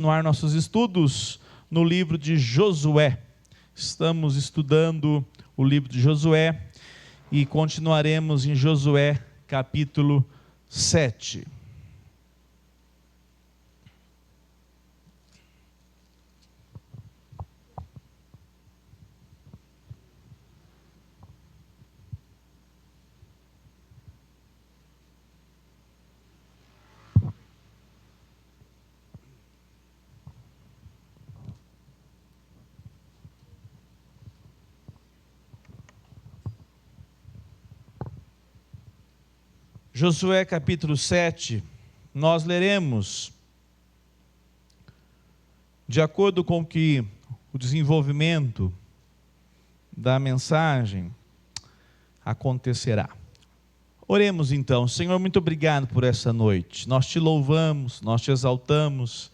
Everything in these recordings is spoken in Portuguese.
Continuar nossos estudos no livro de Josué. Estamos estudando o livro de Josué e continuaremos em Josué capítulo 7. Josué capítulo 7, nós leremos de acordo com que o desenvolvimento da mensagem acontecerá. Oremos então. Senhor, muito obrigado por essa noite. Nós te louvamos, nós te exaltamos.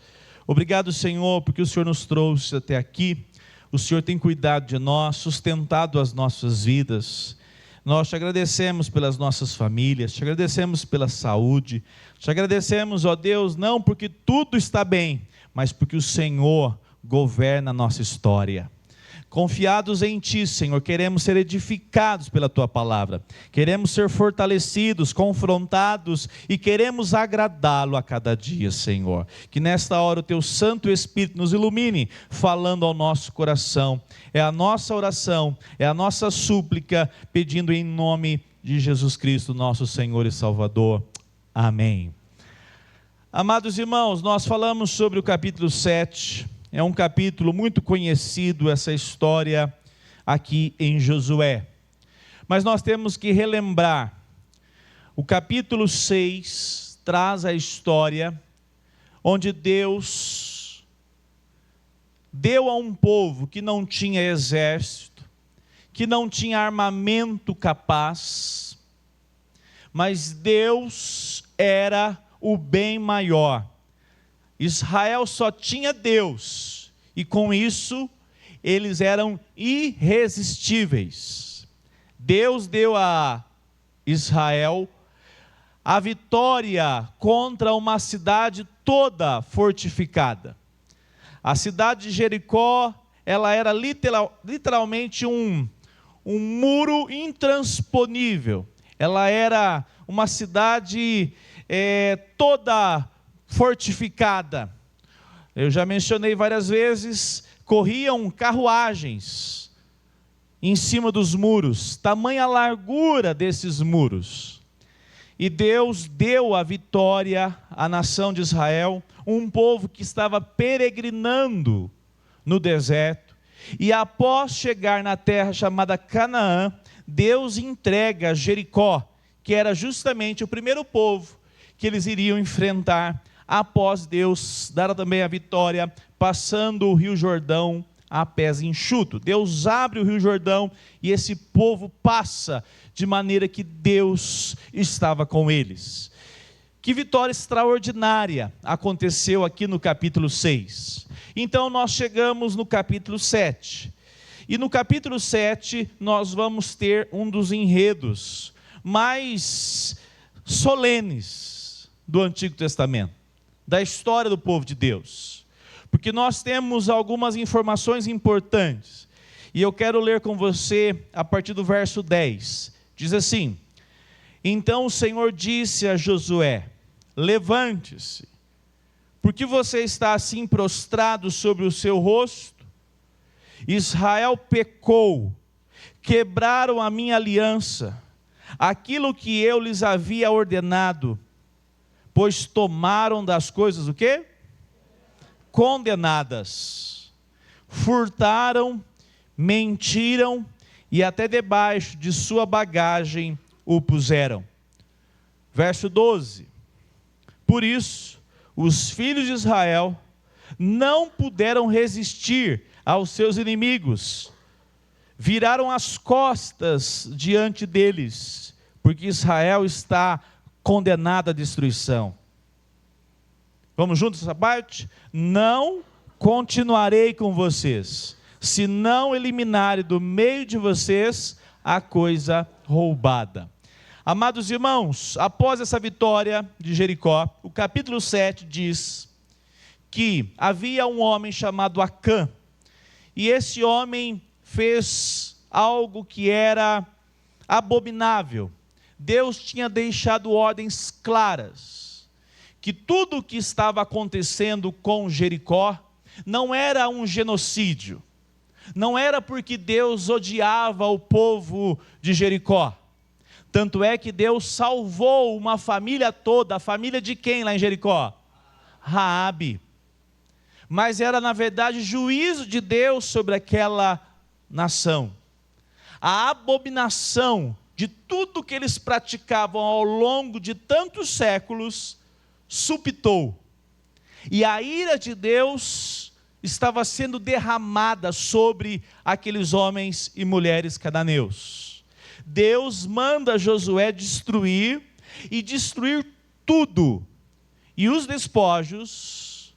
Obrigado, Senhor, porque o Senhor nos trouxe até aqui. O Senhor tem cuidado de nós, sustentado as nossas vidas. Nós te agradecemos pelas nossas famílias, te agradecemos pela saúde, te agradecemos, ó Deus, não porque tudo está bem, mas porque o Senhor governa a nossa história. Confiados em Ti, Senhor, queremos ser edificados pela Tua palavra, queremos ser fortalecidos, confrontados e queremos agradá-lo a cada dia, Senhor. Que nesta hora o Teu Santo Espírito nos ilumine, falando ao nosso coração. É a nossa oração, é a nossa súplica, pedindo em nome de Jesus Cristo, nosso Senhor e Salvador. Amém. Amados irmãos, nós falamos sobre o capítulo 7, é um capítulo muito conhecido, essa história aqui em Josué. Mas nós temos que relembrar, o capítulo 6 traz a história onde Deus deu a um povo que não tinha exército, que não tinha armamento capaz, mas Deus era o bem maior. Israel só tinha Deus, e com isso, eles eram irresistíveis. Deus deu a Israel a vitória contra uma cidade toda fortificada. A cidade de Jericó, ela era literalmente um muro intransponível. Ela era uma cidade toda fortificada. Eu já mencionei várias vezes, corriam carruagens em cima dos muros, tamanha a largura desses muros. E Deus deu a vitória à nação de Israel, um povo que estava peregrinando no deserto, e após chegar na terra chamada Canaã, Deus entrega Jericó, que era justamente o primeiro povo que eles iriam enfrentar, após Deus dar também a vitória, passando o Rio Jordão a pés enxutos. Deus abre o Rio Jordão e esse povo passa, de maneira que Deus estava com eles. Que vitória extraordinária aconteceu aqui no capítulo 6. Então nós chegamos no capítulo 7. E no capítulo 7 nós vamos ter um dos enredos mais solenes do Antigo Testamento, da história do povo de Deus, porque nós temos algumas informações importantes, e eu quero ler com você a partir do verso 10, diz assim: então o Senhor disse a Josué, levante-se, porque você está assim prostrado sobre o seu rosto? Israel pecou, quebraram a minha aliança, aquilo que eu lhes havia ordenado, pois tomaram das coisas o quê? Condenadas, furtaram, mentiram e até debaixo de sua bagagem o puseram. Verso 12, por isso os filhos de Israel não puderam resistir aos seus inimigos, viraram as costas diante deles, porque Israel está condenado à destruição. Vamos juntos essa parte? Não continuarei com vocês, se não eliminarem do meio de vocês a coisa roubada. Amados irmãos, após essa vitória de Jericó, o capítulo 7 diz que havia um homem chamado Acã, e esse homem fez algo que era abominável. Deus tinha deixado ordens claras, que tudo o que estava acontecendo com Jericó não era um genocídio, não era porque Deus odiava o povo de Jericó. Tanto é que Deus salvou uma família toda. A família de quem lá em Jericó? Raabe. Mas era na verdade juízo de Deus sobre aquela nação. A abominação de tudo que eles praticavam ao longo de tantos séculos supitou. E a ira de Deus estava sendo derramada sobre aqueles homens e mulheres cananeus. Deus manda Josué destruir tudo. E os despojos,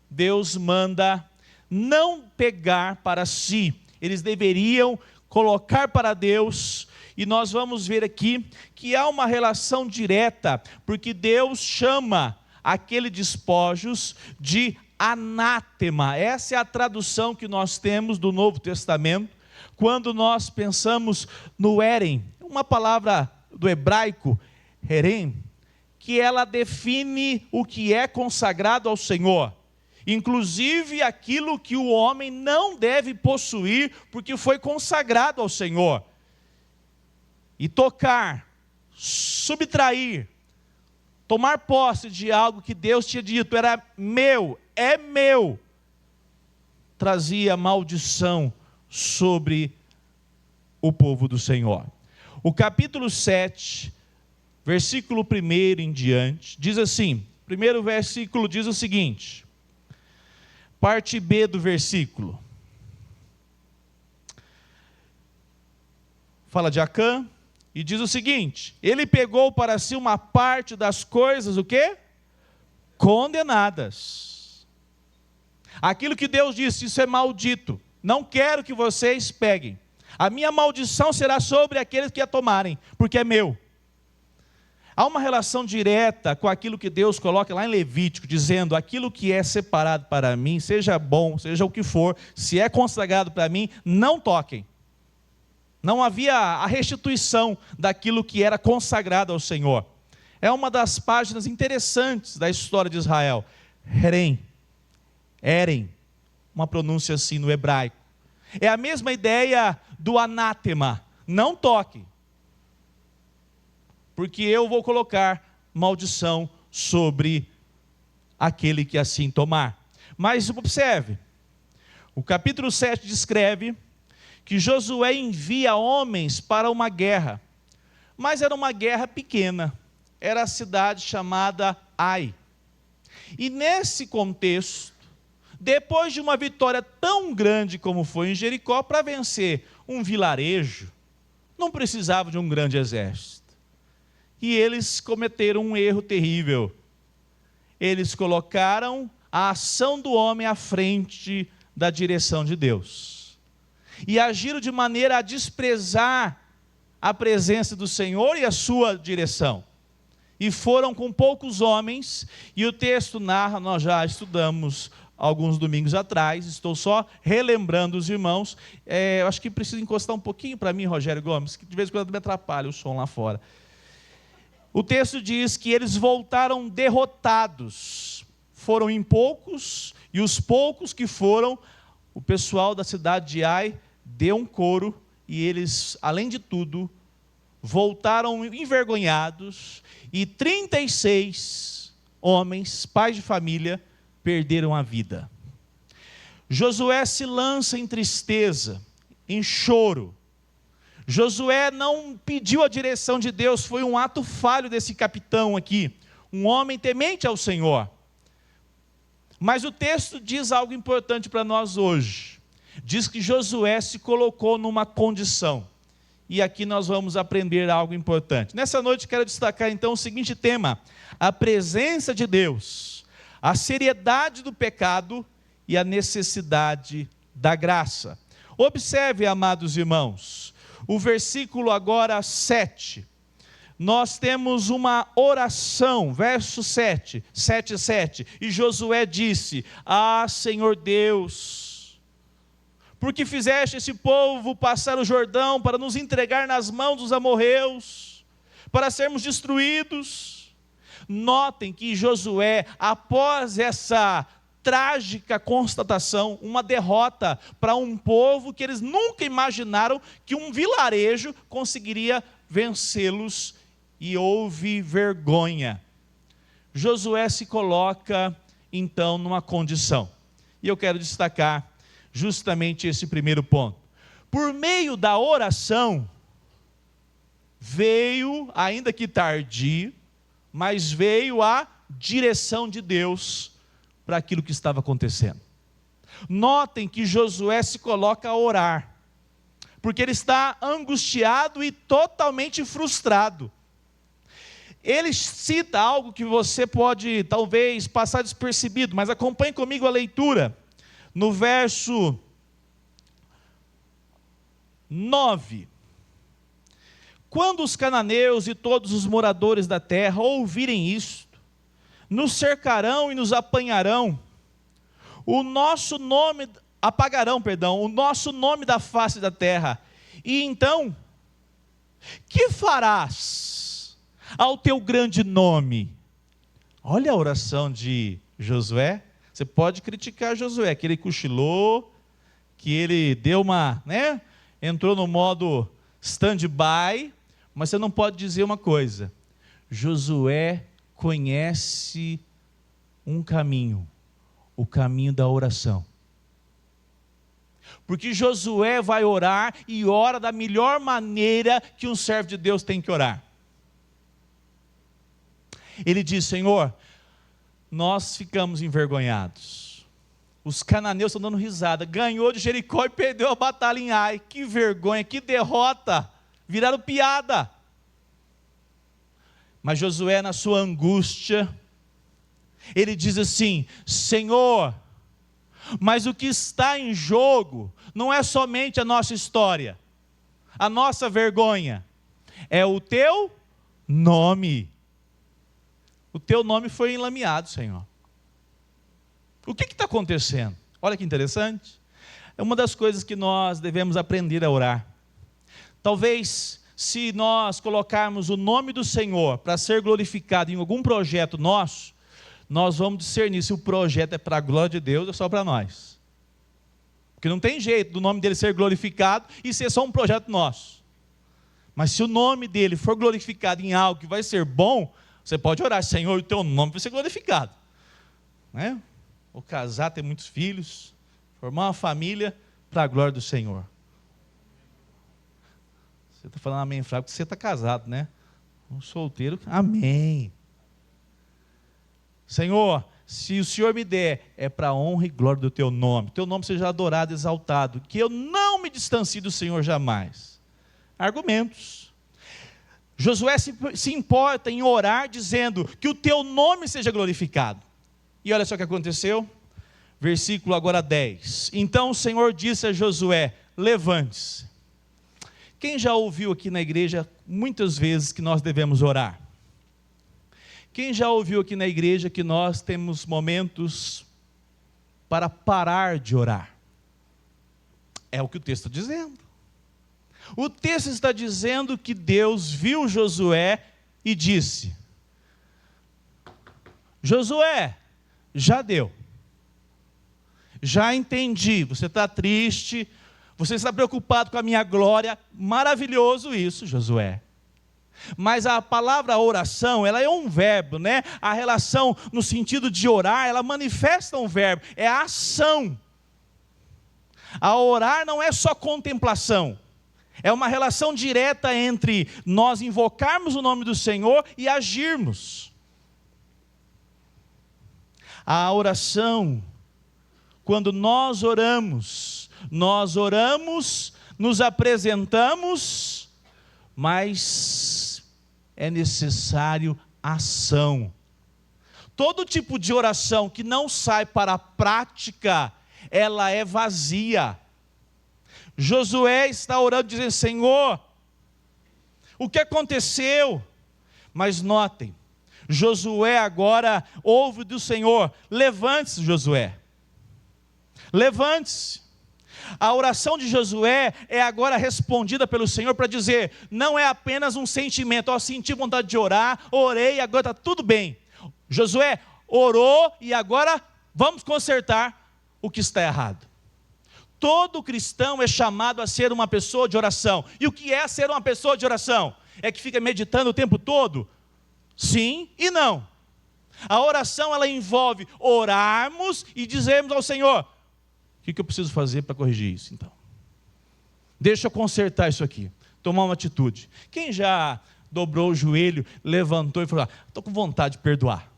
Deus manda não pegar para si. Eles deveriam colocar para Deus. E nós vamos ver aqui que há uma relação direta, porque Deus chama aqueles despojos de anátema. Essa é a tradução que nós temos do Novo Testamento, quando nós pensamos no Herem, uma palavra do hebraico, herem, que ela define o que é consagrado ao Senhor, inclusive aquilo que o homem não deve possuir, porque foi consagrado ao Senhor. E tocar, subtrair, tomar posse de algo que Deus tinha dito, era meu, é meu, trazia maldição sobre o povo do Senhor. O capítulo 7, versículo 1 em diante, diz assim, primeiro versículo diz o seguinte, parte B do versículo, fala de Acã, e diz o seguinte, ele pegou para si uma parte das coisas, o quê? Condenadas. Aquilo que Deus disse, isso é maldito, não quero que vocês peguem. A minha maldição será sobre aqueles que a tomarem, porque é meu. Há uma relação direta com aquilo que Deus coloca lá em Levítico, dizendo, aquilo que é separado para mim, seja bom, seja o que for, se é consagrado para mim, não toquem. Não havia a restituição daquilo que era consagrado ao Senhor. É uma das páginas interessantes da história de Israel. Herem, uma pronúncia assim no hebraico. É a mesma ideia do anátema, não toque, porque eu vou colocar maldição sobre aquele que assim tomar. Mas observe, o capítulo 7 descreve que Josué envia homens para uma guerra, mas era uma guerra pequena, era a cidade chamada Ai. E nesse contexto, depois de uma vitória tão grande como foi em Jericó, para vencer um vilarejo, não precisava de um grande exército. E eles cometeram um erro terrível. Eles colocaram a ação do homem à frente da direção de Deus. E agiram de maneira a desprezar a presença do Senhor e a sua direção. E foram com poucos homens, e o texto narra, nós já estudamos alguns domingos atrás, estou só relembrando os irmãos, eu acho que precisa encostar um pouquinho para mim, Rogério Gomes, que de vez em quando me atrapalha o som lá fora. O texto diz que eles voltaram derrotados, foram em poucos, e os poucos que foram, o pessoal da cidade de Ai deu um coro, e eles, além de tudo, voltaram envergonhados, e 36 homens, pais de família, perderam a vida. Josué se lança em tristeza, em choro. Josué não pediu a direção de Deus, foi um ato falho desse capitão aqui, um homem temente ao Senhor. Mas o texto diz algo importante para nós hoje. Diz que Josué se colocou numa condição. E aqui nós vamos aprender algo importante. Nessa noite quero destacar então o seguinte tema: a presença de Deus, a seriedade do pecado e a necessidade da graça. Observe, amados irmãos, o versículo agora 7. nós temos uma oração, verso 7, e Josué disse: ah, Senhor Deus, porque fizeste esse povo passar o Jordão para nos entregar nas mãos dos amorreus, para sermos destruídos. Notem que Josué, após essa trágica constatação, uma derrota para um povo que eles nunca imaginaram que um vilarejo conseguiria vencê-los, e houve vergonha. Josué se coloca então numa condição, e eu quero destacar justamente esse primeiro ponto. Por meio da oração, veio, ainda que tardio, mas veio a direção de Deus para aquilo que estava acontecendo. Notem que Josué se coloca a orar, porque ele está angustiado e totalmente frustrado. Ele cita algo que você pode talvez passar despercebido, mas acompanhe comigo a leitura. No verso 9. Quando os cananeus e todos os moradores da terra ouvirem isto, nos cercarão e nos apanharão, apagarão o nosso nome da face da terra. E então, que farás ao teu grande nome? Olha a oração de Josué. Você pode criticar Josué, que ele cochilou, que ele deu entrou no modo stand-by, mas você não pode dizer uma coisa: Josué conhece um caminho, o caminho da oração. Porque Josué vai orar e ora da melhor maneira que um servo de Deus tem que orar. Ele diz: Senhor, nós ficamos envergonhados. Os cananeus estão dando risada. Ganhou de Jericó e perdeu a batalha em Ai. Que vergonha, que derrota. Viraram piada. Mas Josué, na sua angústia, ele diz assim: Senhor, mas o que está em jogo não é somente a nossa história, a nossa vergonha, é o teu nome. O teu nome foi enlameado, Senhor. O que está acontecendo? Olha que interessante. É uma das coisas que nós devemos aprender a orar. Talvez, se nós colocarmos o nome do Senhor para ser glorificado em algum projeto nosso, nós vamos discernir se o projeto é para a glória de Deus ou só para nós. Porque não tem jeito do nome dele ser glorificado e ser só um projeto nosso. Mas se o nome dele for glorificado em algo que vai ser bom, você pode orar: Senhor, o teu nome vai ser glorificado. Ou casar, ter muitos filhos, formar uma família para a glória do Senhor. Você está falando amém, Flávio, porque você está casado, né? Um solteiro, amém. Senhor, se o Senhor me der, é para a honra e glória do teu nome. Teu nome seja adorado, exaltado, que eu não me distancie do Senhor jamais. Argumentos. Josué se importa em orar dizendo que o teu nome seja glorificado. E olha só o que aconteceu. Versículo agora 10. Então o Senhor disse a Josué: levante-se. Quem já ouviu aqui na igreja muitas vezes que nós devemos orar? Quem já ouviu aqui na igreja que nós temos momentos para parar de orar? É o que o texto está dizendo. O texto está dizendo que Deus viu Josué e disse: Josué, já deu. Já entendi, você está triste, você está preocupado com a minha glória. Maravilhoso isso, Josué. Mas a palavra oração, ela é um verbo, né? A relação no sentido de orar, ela manifesta um verbo, é a ação. A orar não é só contemplação. É uma relação direta entre nós invocarmos o nome do Senhor e agirmos. A oração, quando nós oramos, nos apresentamos, mas é necessário ação. Todo tipo de oração que não sai para a prática, ela é vazia. Josué está orando dizendo: Senhor, o que aconteceu? Mas notem, Josué agora ouve do Senhor: levante-se, Josué, levante-se. A oração de Josué é agora respondida pelo Senhor para dizer: não é apenas um sentimento, senti vontade de orar, orei, agora está tudo bem. Josué orou e agora vamos consertar o que está errado. Todo cristão é chamado a ser uma pessoa de oração. E o que é ser uma pessoa de oração? É que fica meditando o tempo todo? Sim e não. A oração, ela envolve orarmos e dizermos ao Senhor: o que eu preciso fazer para corrigir isso então? Deixa eu consertar isso aqui, tomar uma atitude. Quem já dobrou o joelho, levantou e falou: estou com vontade de perdoar?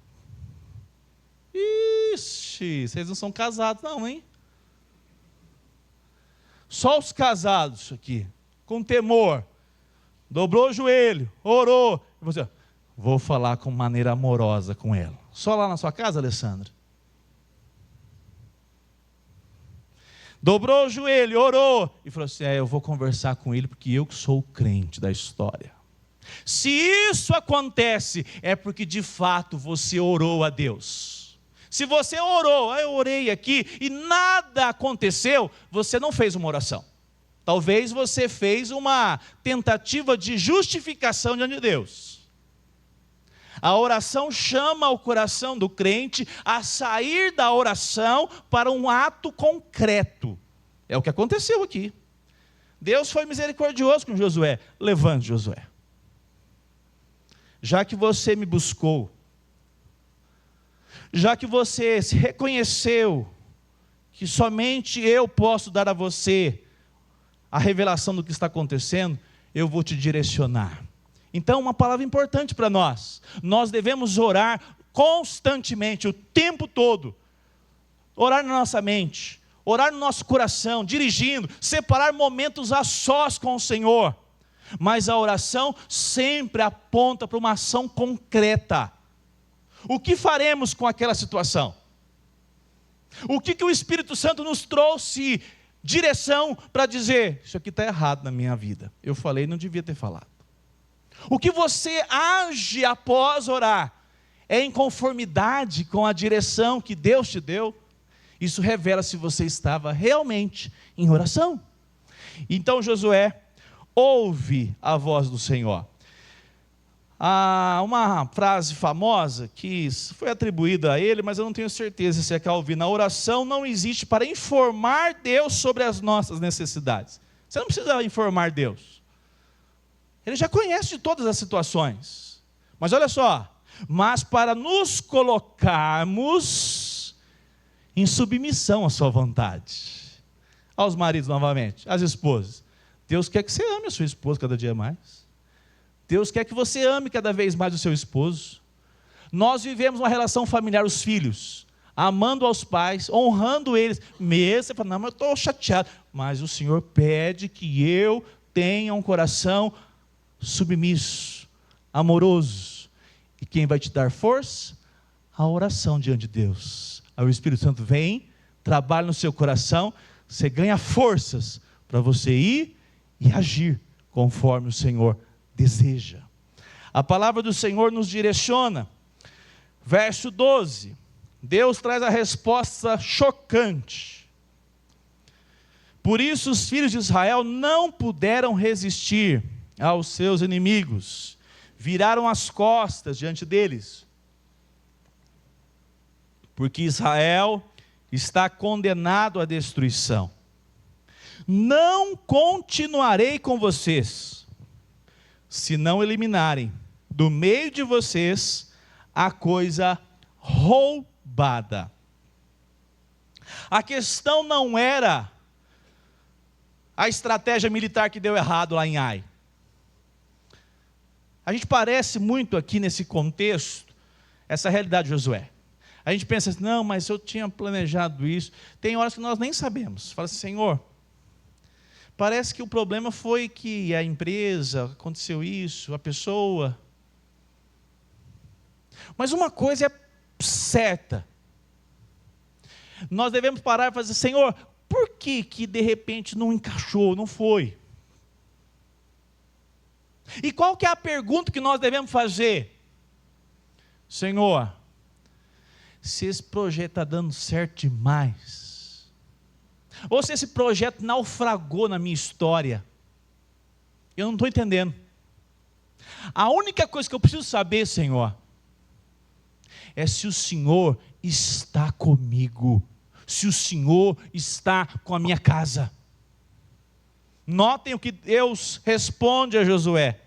Ixi, vocês não são casados não, hein? Só os casados aqui, com temor, dobrou o joelho, orou, e você: vou falar com maneira amorosa com ela. Só lá na sua casa, Alessandra? Dobrou o joelho, orou, e falou assim: eu vou conversar com ele, porque eu que sou o crente da história. Se isso acontece, é porque de fato você orou a Deus. Se você orou, eu orei aqui, e nada aconteceu, você não fez uma oração. Talvez você fez uma tentativa de justificação diante de Deus. A oração chama o coração do crente a sair da oração para um ato concreto. É o que aconteceu aqui. Deus foi misericordioso com Josué. Levante, Josué. Já que você me buscou, já que você se reconheceu que somente eu posso dar a você a revelação do que está acontecendo, eu vou te direcionar. Então, uma palavra importante para nós: nós devemos orar constantemente, o tempo todo. Orar na nossa mente, orar no nosso coração, dirigindo, separar momentos a sós com o Senhor. Mas a oração sempre aponta para uma ação concreta. O que faremos com aquela situação? O que o Espírito Santo nos trouxe direção para dizer: isso aqui está errado na minha vida, eu falei, não devia ter falado. O que você age após orar é em conformidade com a direção que Deus te deu. Isso revela se você estava realmente em oração. Então Josué ouve a voz do Senhor. Há uma frase famosa que foi atribuída a ele, mas eu não tenho certeza se é Calvino: a oração não existe para informar Deus sobre as nossas necessidades. Você não precisa informar Deus. Ele já conhece de todas as situações. Mas olha só, mas para nos colocarmos em submissão à sua vontade. Aos maridos novamente, às esposas. Deus quer que você ame a sua esposa cada dia mais. Deus quer que você ame cada vez mais o seu esposo. Nós vivemos uma relação familiar, os filhos, amando aos pais, honrando eles. Mesmo você fala: não, mas eu estou chateado. Mas o Senhor pede que eu tenha um coração submisso, amoroso. E quem vai te dar força? A oração diante de Deus. Aí o Espírito Santo vem, trabalha no seu coração, você ganha forças para você ir e agir conforme o Senhor deseja. A palavra do Senhor nos direciona. Verso 12, Deus traz a resposta chocante. Por isso os filhos de Israel não puderam resistir aos seus inimigos, viraram as costas diante deles, porque Israel está condenado à destruição. Não continuarei com vocês, se não eliminarem do meio de vocês a coisa roubada. A questão não era a estratégia militar que deu errado lá em Ai. A gente parece muito aqui nesse contexto, essa realidade de Josué. A gente pensa assim: não, mas eu tinha planejado isso. Tem horas que nós nem sabemos. Fala assim: Senhor, parece que o problema foi que a empresa, aconteceu isso, a pessoa. Mas uma coisa é certa. Nós devemos parar e fazer: Senhor, por que de repente não encaixou, não foi? E qual que é a pergunta que nós devemos fazer? Senhor, se esse projeto está dando certo demais, ou se esse projeto naufragou na minha história, eu não estou entendendo. A única coisa que eu preciso saber, Senhor, é se o Senhor está comigo, se o Senhor está com a minha casa. Notem o que Deus responde a Josué.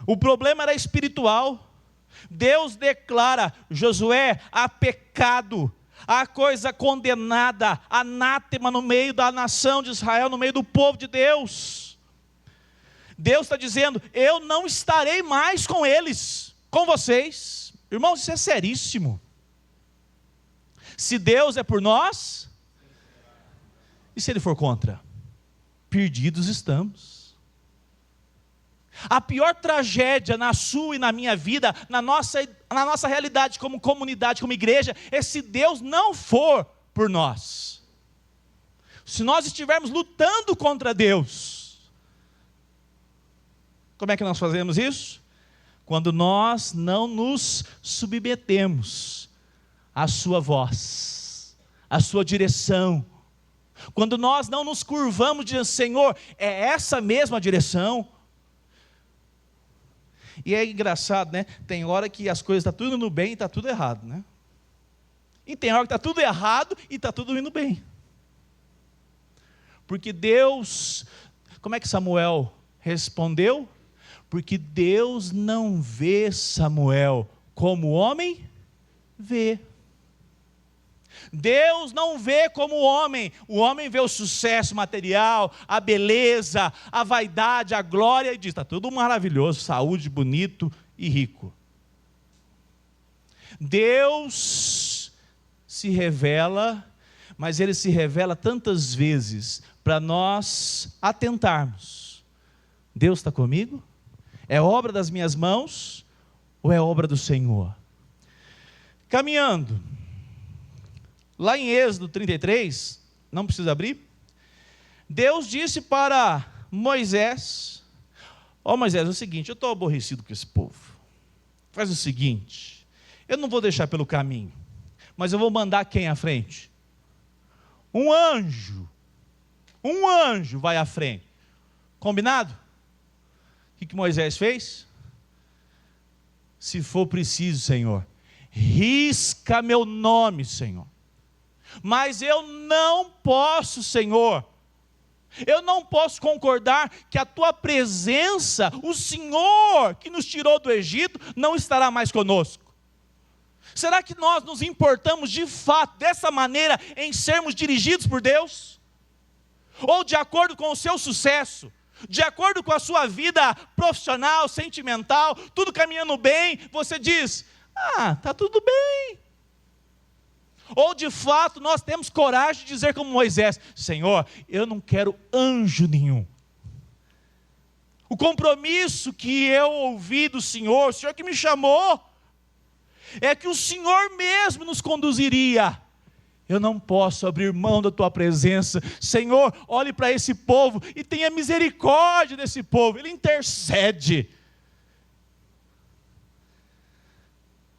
O problema era espiritual. Deus declara: Josué, há pecado, há coisa condenada, anátema no meio da nação de Israel, no meio do povo de Deus. Deus está dizendo: eu não estarei mais com eles, com vocês. Irmãos, isso é seríssimo. Se Deus é por nós, e se Ele for contra? Perdidos estamos. A pior tragédia na sua e na minha vida, na nossa realidade como comunidade, como igreja, é se Deus não for por nós. Se nós estivermos lutando contra Deus. Como é que nós fazemos isso? Quando nós não nos submetemos à sua voz, à sua direção. Quando nós não nos curvamos dizendo: Senhor, é essa mesma direção. E é engraçado, né? Tem hora que as coisas estão tudo indo bem e está tudo errado, né? E tem hora que está tudo errado e está tudo indo bem. Porque Deus, como é que Samuel respondeu? Porque Deus não vê Samuel como o homem vê. Deus não vê como o homem vê o sucesso material, a beleza, a vaidade, a glória, e diz: está tudo maravilhoso, saúde, bonito e rico. Deus se revela, mas Ele se revela tantas vezes para nós atentarmos: Deus está comigo? É obra das minhas mãos ou é obra do Senhor? Caminhando, lá em Êxodo 33, não precisa abrir, Deus disse para Moisés: ó Moisés, é o seguinte, eu estou aborrecido com esse povo, faz o seguinte, eu não vou deixar pelo caminho, mas eu vou mandar quem à frente? Um anjo vai à frente, combinado? O que Moisés fez? Se for preciso, Senhor, risca meu nome, Senhor, mas eu não posso, Senhor, eu não posso concordar que a Tua presença, o Senhor que nos tirou do Egito, não estará mais conosco. Será que nós nos importamos de fato, dessa maneira, em sermos dirigidos por Deus? Ou de acordo com o seu sucesso, de acordo com a sua vida profissional, sentimental, tudo caminhando bem, você diz: está tudo bem. Ou de fato nós temos coragem de dizer como Moisés: Senhor, eu não quero anjo nenhum. O compromisso que eu ouvi do Senhor, o Senhor que me chamou, é que o Senhor mesmo nos conduziria. Eu não posso abrir mão da Tua presença. Senhor, olhe para esse povo e tenha misericórdia desse povo. Ele intercede.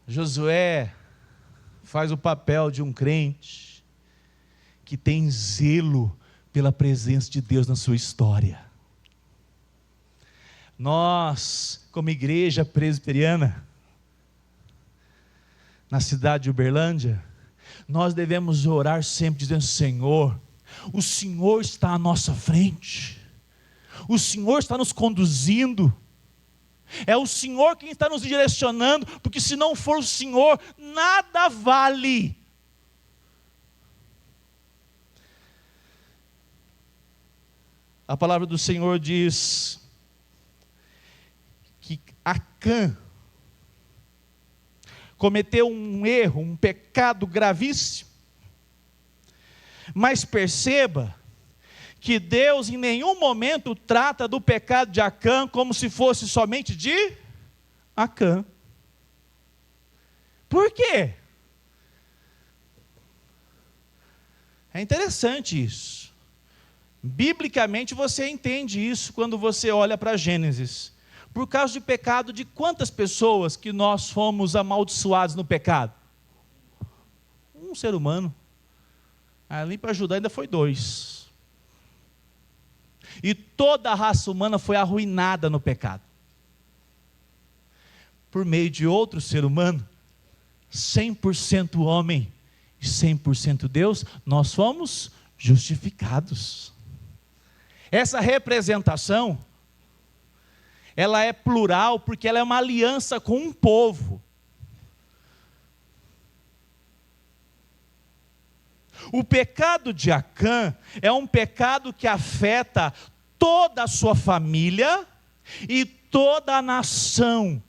Josué faz o papel de um crente que tem zelo pela presença de Deus na sua história. Nós, como igreja presbiteriana, na cidade de Uberlândia, nós devemos orar sempre dizendo: Senhor, o Senhor está à nossa frente, o Senhor está nos conduzindo, é o Senhor quem está nos direcionando, porque se não for o Senhor, nada vale. A palavra do Senhor diz que Acã cometeu um erro, um pecado gravíssimo. Mas perceba que Deus em nenhum momento trata do pecado de Acã como se fosse somente de Acã. Por quê? É interessante isso. Biblicamente você entende isso quando você olha para Gênesis. Por causa de pecado, de quantas pessoas que nós fomos amaldiçoados no pecado? Um ser humano. Ali para ajudar ainda foi 2. E toda a raça humana foi arruinada no pecado. Por meio de outro ser humano, 100% homem e 100% Deus, nós fomos justificados. Essa representação, ela é plural porque ela é uma aliança com um povo. O pecado de Acã é um pecado que afeta toda a sua família e toda a nação.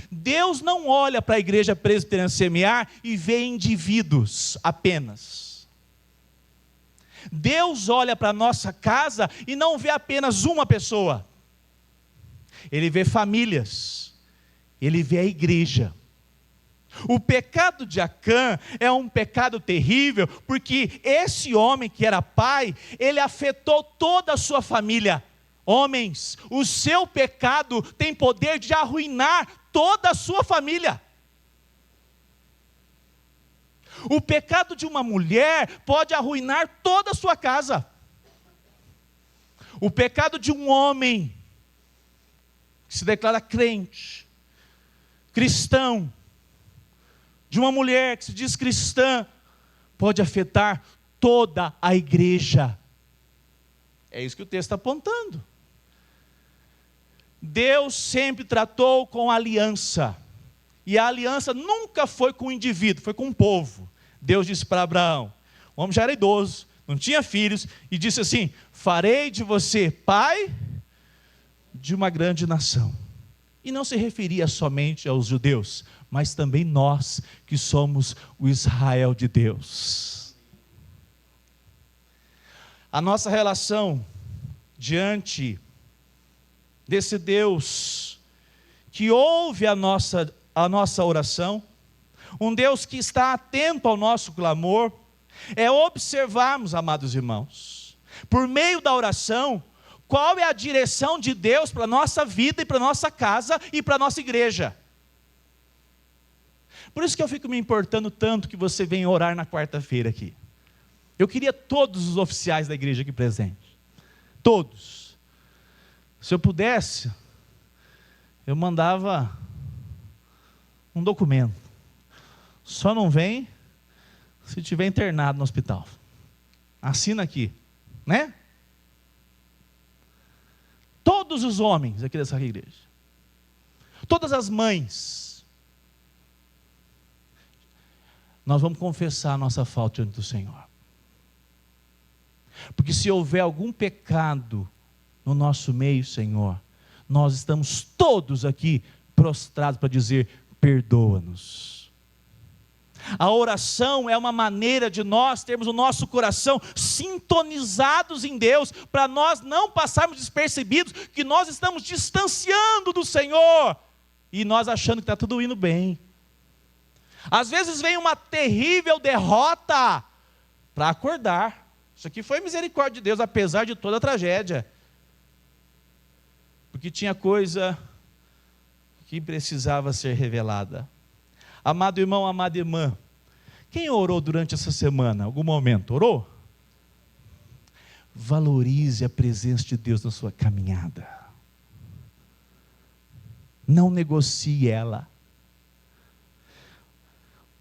Deus não olha para a igreja presbiteriana semear e vê indivíduos apenas. Deus olha para a nossa casa e não vê apenas uma pessoa. Ele vê famílias. Ele vê a igreja. O pecado de Acã é um pecado terrível, porque esse homem que era pai, ele afetou toda a sua família. Homens, o seu pecado tem poder de arruinar toda a sua família. O pecado de uma mulher pode arruinar toda a sua casa. O pecado de um homem que se declara crente, cristão, de uma mulher que se diz cristã, pode afetar toda a igreja. É isso que o texto está apontando. Deus sempre tratou com aliança. E a aliança nunca foi com o indivíduo, foi com o povo. Deus disse para Abraão, o homem já era idoso, não tinha filhos, e disse assim: farei de você pai de uma grande nação. E não se referia somente aos judeus, mas também nós que somos o Israel de Deus. A nossa relação diante desse Deus que ouve a nossa oração, um Deus que está atento ao nosso clamor, é observarmos, amados irmãos, por meio da oração, qual é a direção de Deus para a nossa vida e para a nossa casa e para a nossa igreja. Por isso que eu fico me importando tanto que você vem orar na quarta-feira aqui. Eu queria todos os oficiais da igreja aqui presentes. Todos. Se eu pudesse, eu mandava um documento. Só não vem se tiver internado no hospital. Assina aqui, né? Todos os homens aqui dessa igreja. Todas as mães. Nós vamos confessar a nossa falta diante do Senhor. Porque se houver algum pecado no nosso meio, Senhor, nós estamos todos aqui prostrados para dizer: perdoa-nos. A oração é uma maneira de nós termos o nosso coração sintonizados em Deus, para nós não passarmos despercebidos que nós estamos distanciando do Senhor, e nós achando que está tudo indo bem. Às vezes vem uma terrível derrota para acordar. Isso aqui foi misericórdia de Deus, apesar de toda a tragédia. Porque tinha coisa que precisava ser revelada. Amado irmão, amada irmã, quem orou durante essa semana, algum momento, orou? Valorize a presença de Deus na sua caminhada. Não negocie ela.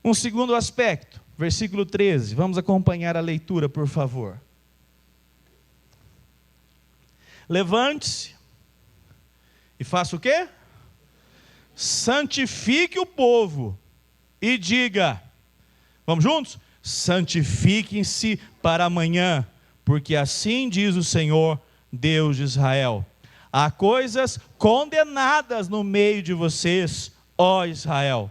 Um segundo aspecto, versículo 13, vamos acompanhar a leitura, por favor. Levante-se e faça o quê? Santifique o povo e diga, vamos juntos? Santifiquem-se para amanhã, porque assim diz o Senhor, Deus de Israel: há coisas condenadas no meio de vocês, ó Israel.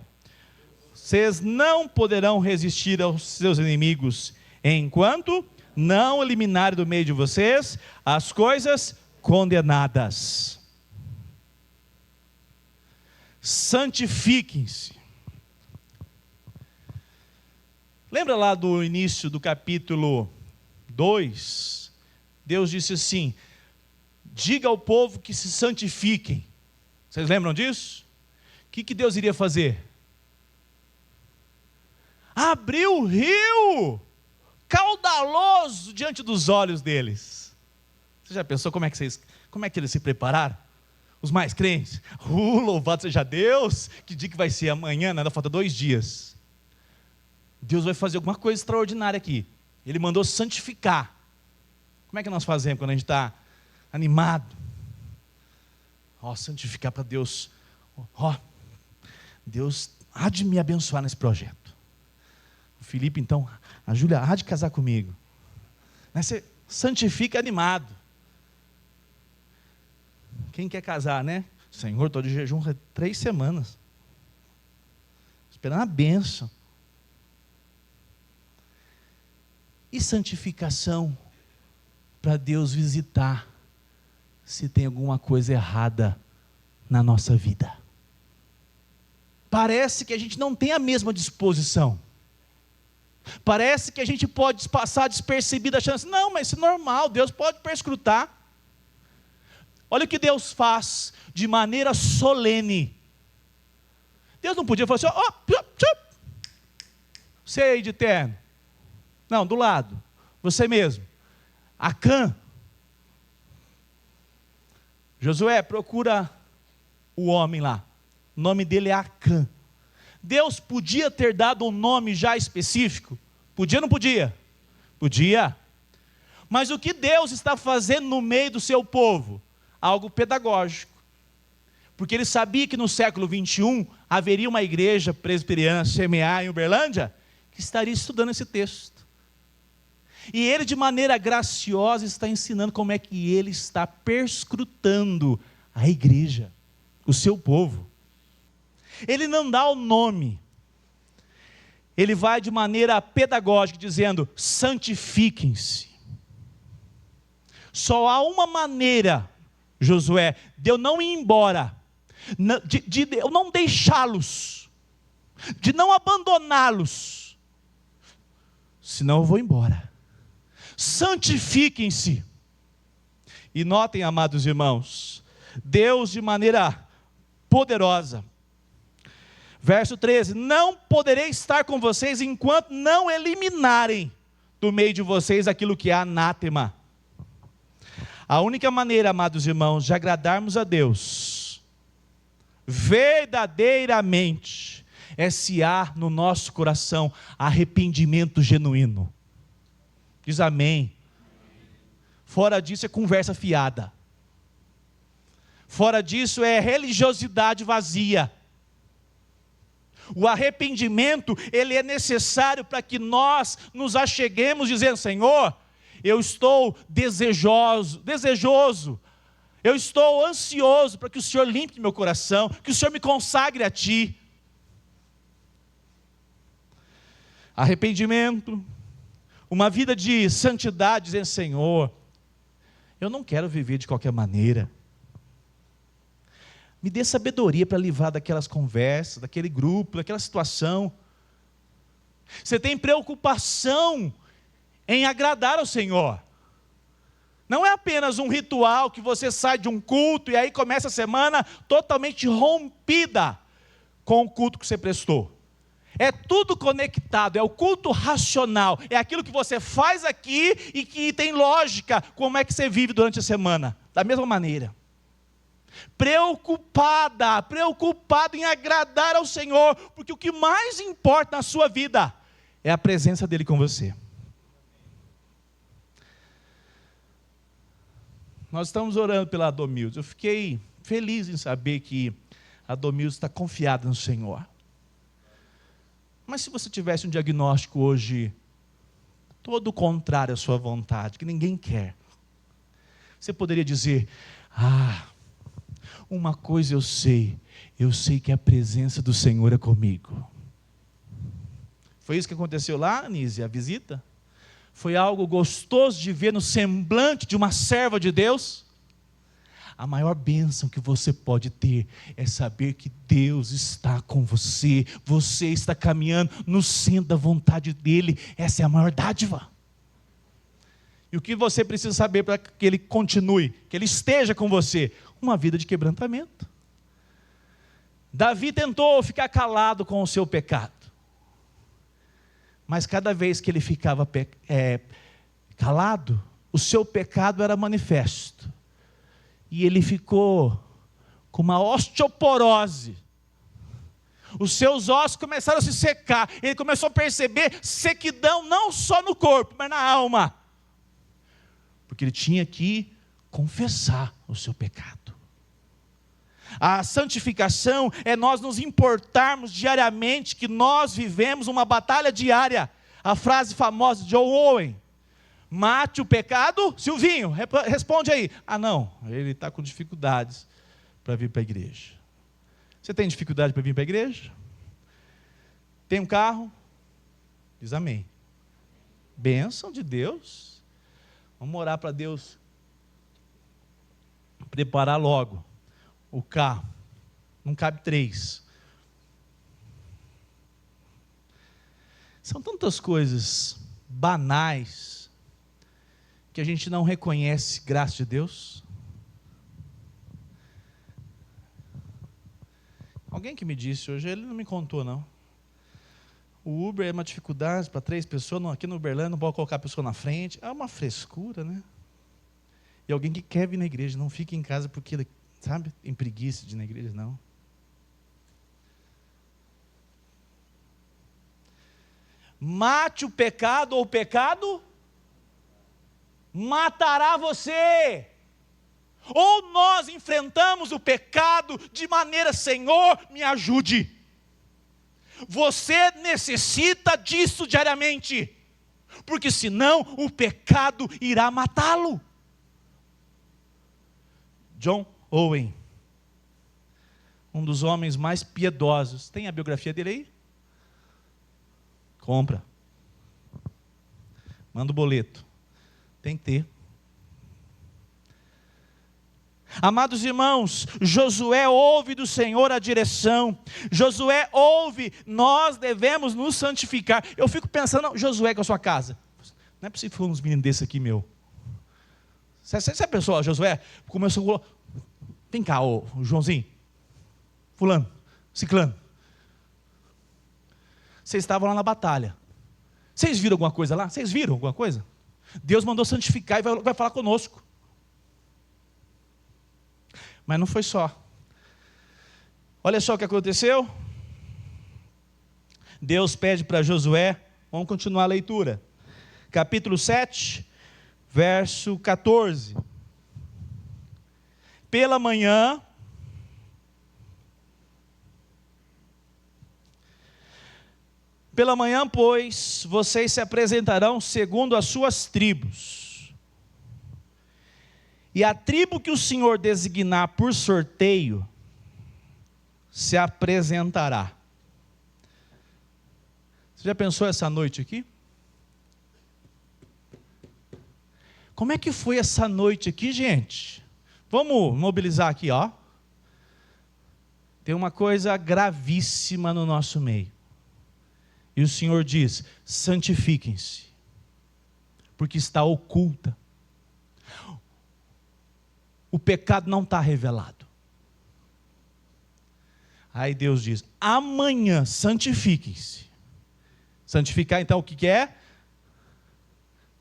Vocês não poderão resistir aos seus inimigos, enquanto não eliminarem do meio de vocês as coisas condenadas. Santifiquem-se. Lembra lá do início do capítulo 2, Deus disse assim: diga ao povo que se santifiquem. Vocês lembram disso? O que Deus iria fazer? Abriu o rio caudaloso diante dos olhos deles. Você já pensou como é que eles se prepararam? Os mais crentes, louvado seja Deus, que dia que vai ser amanhã, ainda falta 2 dias. Deus vai fazer alguma coisa extraordinária aqui. Ele mandou santificar. Como é que nós fazemos quando a gente está animado? Santificar para Deus. Deus há de me abençoar nesse projeto. O Felipe, então, a Júlia há de casar comigo. Você santifica animado. Quem quer casar, né? Senhor, estou de jejum 3 semanas. Esperando a bênção. E santificação para Deus visitar se tem alguma coisa errada na nossa vida. Parece que a gente não tem a mesma disposição. Parece que a gente pode passar despercebido achando assim, não, mas isso é normal, Deus pode perscrutar. Olha o que Deus faz de maneira solene. Deus não podia falar assim, você aí de terno. Não, do lado, você mesmo. Acã. Josué, procura o homem lá. O nome dele é Acã. Deus podia ter dado um nome já específico? Podia ou não podia? Podia. Mas o que Deus está fazendo no meio do seu povo? Algo pedagógico. Porque ele sabia que no século 21 haveria uma igreja presbiteriana semear em Uberlândia que estaria estudando esse texto. E ele, de maneira graciosa, está ensinando como é que ele está perscrutando a igreja, o seu povo. Ele não dá o nome, ele vai de maneira pedagógica, dizendo: santifiquem-se. Só há uma maneira, Josué, de eu não ir embora, de eu não deixá-los, de não abandoná-los, senão eu vou embora. Santifiquem-se. E notem, amados irmãos, Deus de maneira poderosa. Verso 13: não poderei estar com vocês enquanto não eliminarem do meio de vocês aquilo que é anátema. A única maneira, amados irmãos, de agradarmos a Deus verdadeiramente é se há no nosso coração arrependimento genuíno. Diz amém. Fora disso é conversa fiada. Fora disso é religiosidade vazia. O arrependimento, ele é necessário para que nós nos acheguemos dizendo: Senhor, eu estou desejoso, eu estou ansioso para que o Senhor limpe meu coração, que o Senhor me consagre a Ti. Arrependimento, uma vida de santidade, dizendo: Senhor, eu não quero viver de qualquer maneira. Me dê sabedoria para livrar daquelas conversas, daquele grupo, daquela situação. Você tem preocupação em agradar ao Senhor. Não é apenas um ritual que você sai de um culto e aí começa a semana totalmente rompida com o culto que você prestou. É tudo conectado, é o culto racional, é aquilo que você faz aqui e que tem lógica, como é que você vive durante a semana, da mesma maneira. Preocupado em agradar ao Senhor, porque o que mais importa na sua vida é a presença dEle com você. Nós estamos orando pela Adomilson. Eu fiquei feliz em saber que a Adomilson está confiada no Senhor. Mas se você tivesse um diagnóstico hoje, todo contrário à sua vontade, que ninguém quer, você poderia dizer: uma coisa eu sei que a presença do Senhor é comigo. Foi isso que aconteceu lá, Anísia, a visita? Foi algo gostoso de ver no semblante de uma serva de Deus? A maior bênção que você pode ter é saber que Deus está com você, você está caminhando no centro da vontade dEle. Essa é a maior dádiva. E o que você precisa saber para que Ele continue, que Ele esteja com você? Uma vida de quebrantamento. Davi tentou ficar calado com o seu pecado. Mas cada vez que ele ficava calado, o seu pecado era manifesto. E ele ficou com uma osteoporose. Os seus ossos começaram a se secar. Ele começou a perceber sequidão não só no corpo, mas na alma. Porque ele tinha que confessar o seu pecado. A santificação é nós nos importarmos diariamente que nós vivemos uma batalha diária. A frase famosa de John Owen: mate o pecado. Silvinho, responde aí. Não, ele está com dificuldades para vir para a igreja. Você tem dificuldade para vir para a igreja? Tem um carro? Diz amém. Bênção de Deus. Vamos orar para Deus preparar logo o carro. Não cabe 3. São tantas coisas banais que a gente não reconhece graça de Deus. Alguém que me disse hoje, ele não me contou não. O Uber é uma dificuldade para 3 pessoas, aqui no Uberlândia não pode colocar a pessoa na frente. É uma frescura, né? E alguém que quer vir na igreja, não fica em casa porque ele, sabe, tem preguiça de ir na igreja, não. Mate o pecado, ou o pecado matará você. Ou nós enfrentamos o pecado de maneira: Senhor, me ajude. Você necessita disso diariamente, porque senão o pecado irá matá-lo. John Owen, um dos homens mais piedosos. Tem a biografia dele aí? Compra. Manda o boleto. Tem que ter. Amados irmãos, Josué ouve do Senhor a direção. Josué ouve, nós devemos nos santificar. Eu fico pensando, Josué com a sua casa. Não é possível que foram uns meninos desses aqui, meu. Você pensou, Josué começou a... Vem cá, ô Joãozinho, fulano, ciclano. Vocês estavam lá na batalha. Vocês viram alguma coisa lá? Vocês viram alguma coisa? Deus mandou santificar e vai falar conosco. Mas não foi só. Olha só o que aconteceu. Deus pede para Josué, vamos continuar a leitura. Capítulo 7, verso 14. Pela manhã, pois, vocês se apresentarão segundo as suas tribos. E a tribo que o Senhor designar por sorteio, se apresentará. Você já pensou essa noite aqui? Como é que foi essa noite aqui, gente? Vamos mobilizar aqui, ó. Tem uma coisa gravíssima no nosso meio. E o Senhor diz: santifiquem-se, porque está oculta. O pecado não está revelado. Aí Deus diz: amanhã santifiquem-se. Santificar então o que é?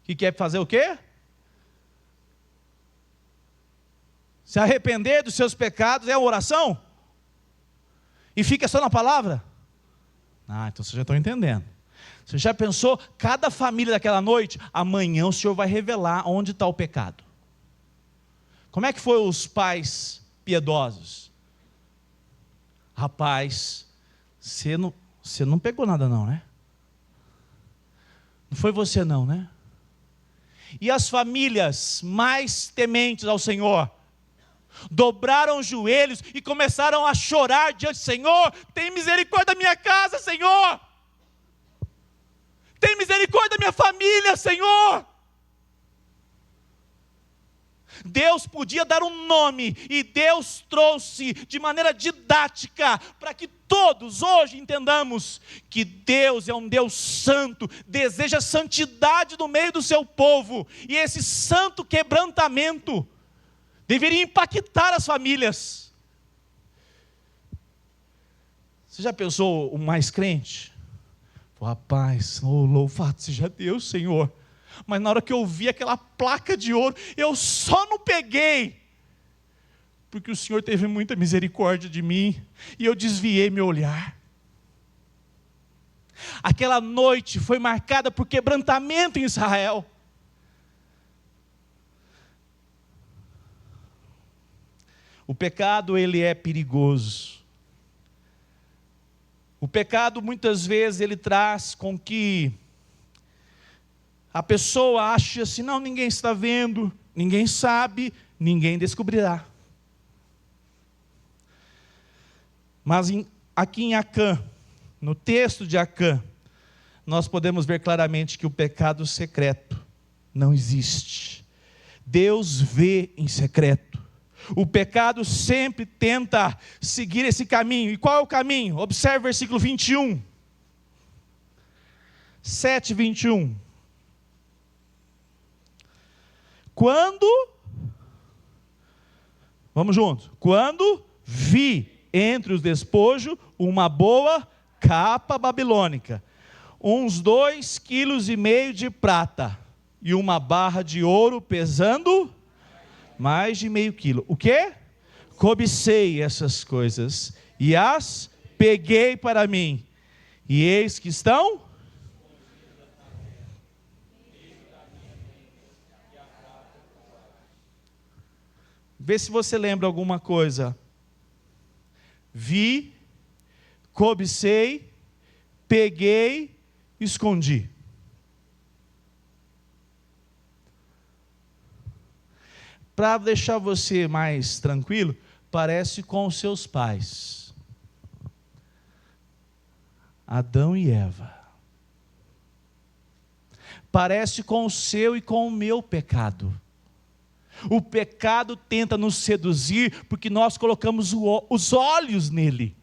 O que é fazer o quê? Se arrepender dos seus pecados é uma oração? E fica só na palavra? Então vocês já estão entendendo. Você já pensou, cada família daquela noite, amanhã o Senhor vai revelar onde está o pecado. Como é que foi os pais piedosos? Rapaz, você não pegou nada não, né? Não foi você não, né? E as famílias mais tementes ao Senhor dobraram os joelhos e começaram a chorar diante do Senhor: tem misericórdia da minha casa, Senhor! Tem misericórdia da minha família, Senhor! Deus podia dar um nome, e Deus trouxe de maneira didática, para que todos hoje entendamos que Deus é um Deus santo, deseja santidade no meio do seu povo, e esse santo quebrantamento deveria impactar as famílias. Você já pensou o mais crente? Rapaz, louvado seja Deus, Senhor. Mas na hora que eu vi aquela placa de ouro, eu só não peguei, porque o Senhor teve muita misericórdia de mim, e eu desviei meu olhar. Aquela noite foi marcada por quebrantamento em Israel. O pecado, ele é perigoso. O pecado, muitas vezes, ele traz com que a pessoa ache assim, não, ninguém está vendo, ninguém sabe, ninguém descobrirá. Mas aqui em Acã, no texto de Acã, nós podemos ver claramente que o pecado secreto não existe. Deus vê em secreto. O pecado sempre tenta seguir esse caminho. E qual é o caminho? Observe o versículo 21. 7:21. Vamos juntos. Quando vi entre os despojos uma boa capa babilônica, uns 2,5 quilos de prata, e uma barra de ouro pesando mais de meio quilo. O quê? Cobicei essas coisas e as peguei para mim, e eis que estão. Vê se você lembra alguma coisa. Vi, cobicei, peguei, escondi. Para deixar você mais tranquilo, parece com os seus pais, Adão e Eva. Parece com o seu e com o meu pecado. O pecado tenta nos seduzir porque nós colocamos os olhos nele.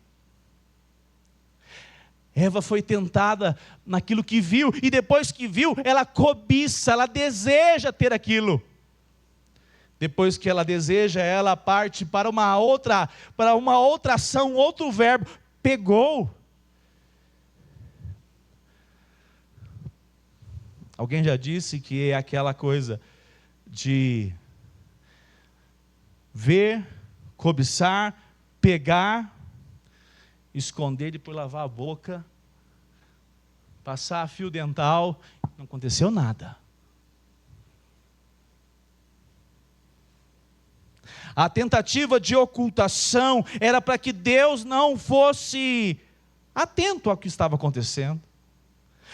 Eva foi tentada naquilo que viu, e depois que viu, ela cobiça, ela deseja ter aquilo. Depois que ela deseja, ela parte para uma outra ação, outro verbo. Pegou. Alguém já disse que é aquela coisa de ver, cobiçar, pegar, esconder, depois lavar a boca, passar fio dental, não aconteceu nada. A tentativa de ocultação era para que Deus não fosse atento ao que estava acontecendo.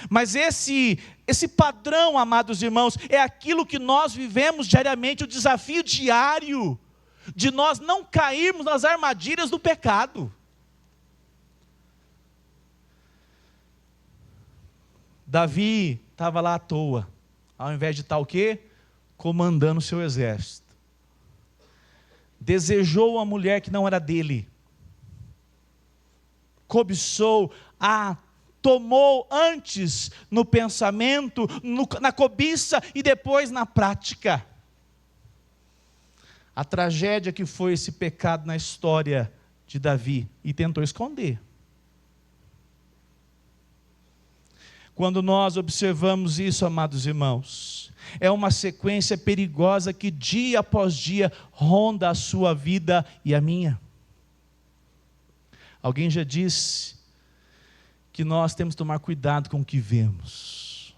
Mas esse padrão, amados irmãos, é aquilo que nós vivemos diariamente, o desafio diário de nós não cairmos nas armadilhas do pecado. Davi estava lá à toa, ao invés de estar o quê? Comandando o seu exército. Desejou uma mulher que não era dele. Cobiçou, tomou antes no pensamento, na cobiça e depois na prática. A tragédia que foi esse pecado na história de Davi, e tentou esconder. Quando nós observamos isso, amados irmãos, é uma sequência perigosa que dia após dia ronda a sua vida e a minha. Alguém já disse que nós temos que tomar cuidado com o que vemos.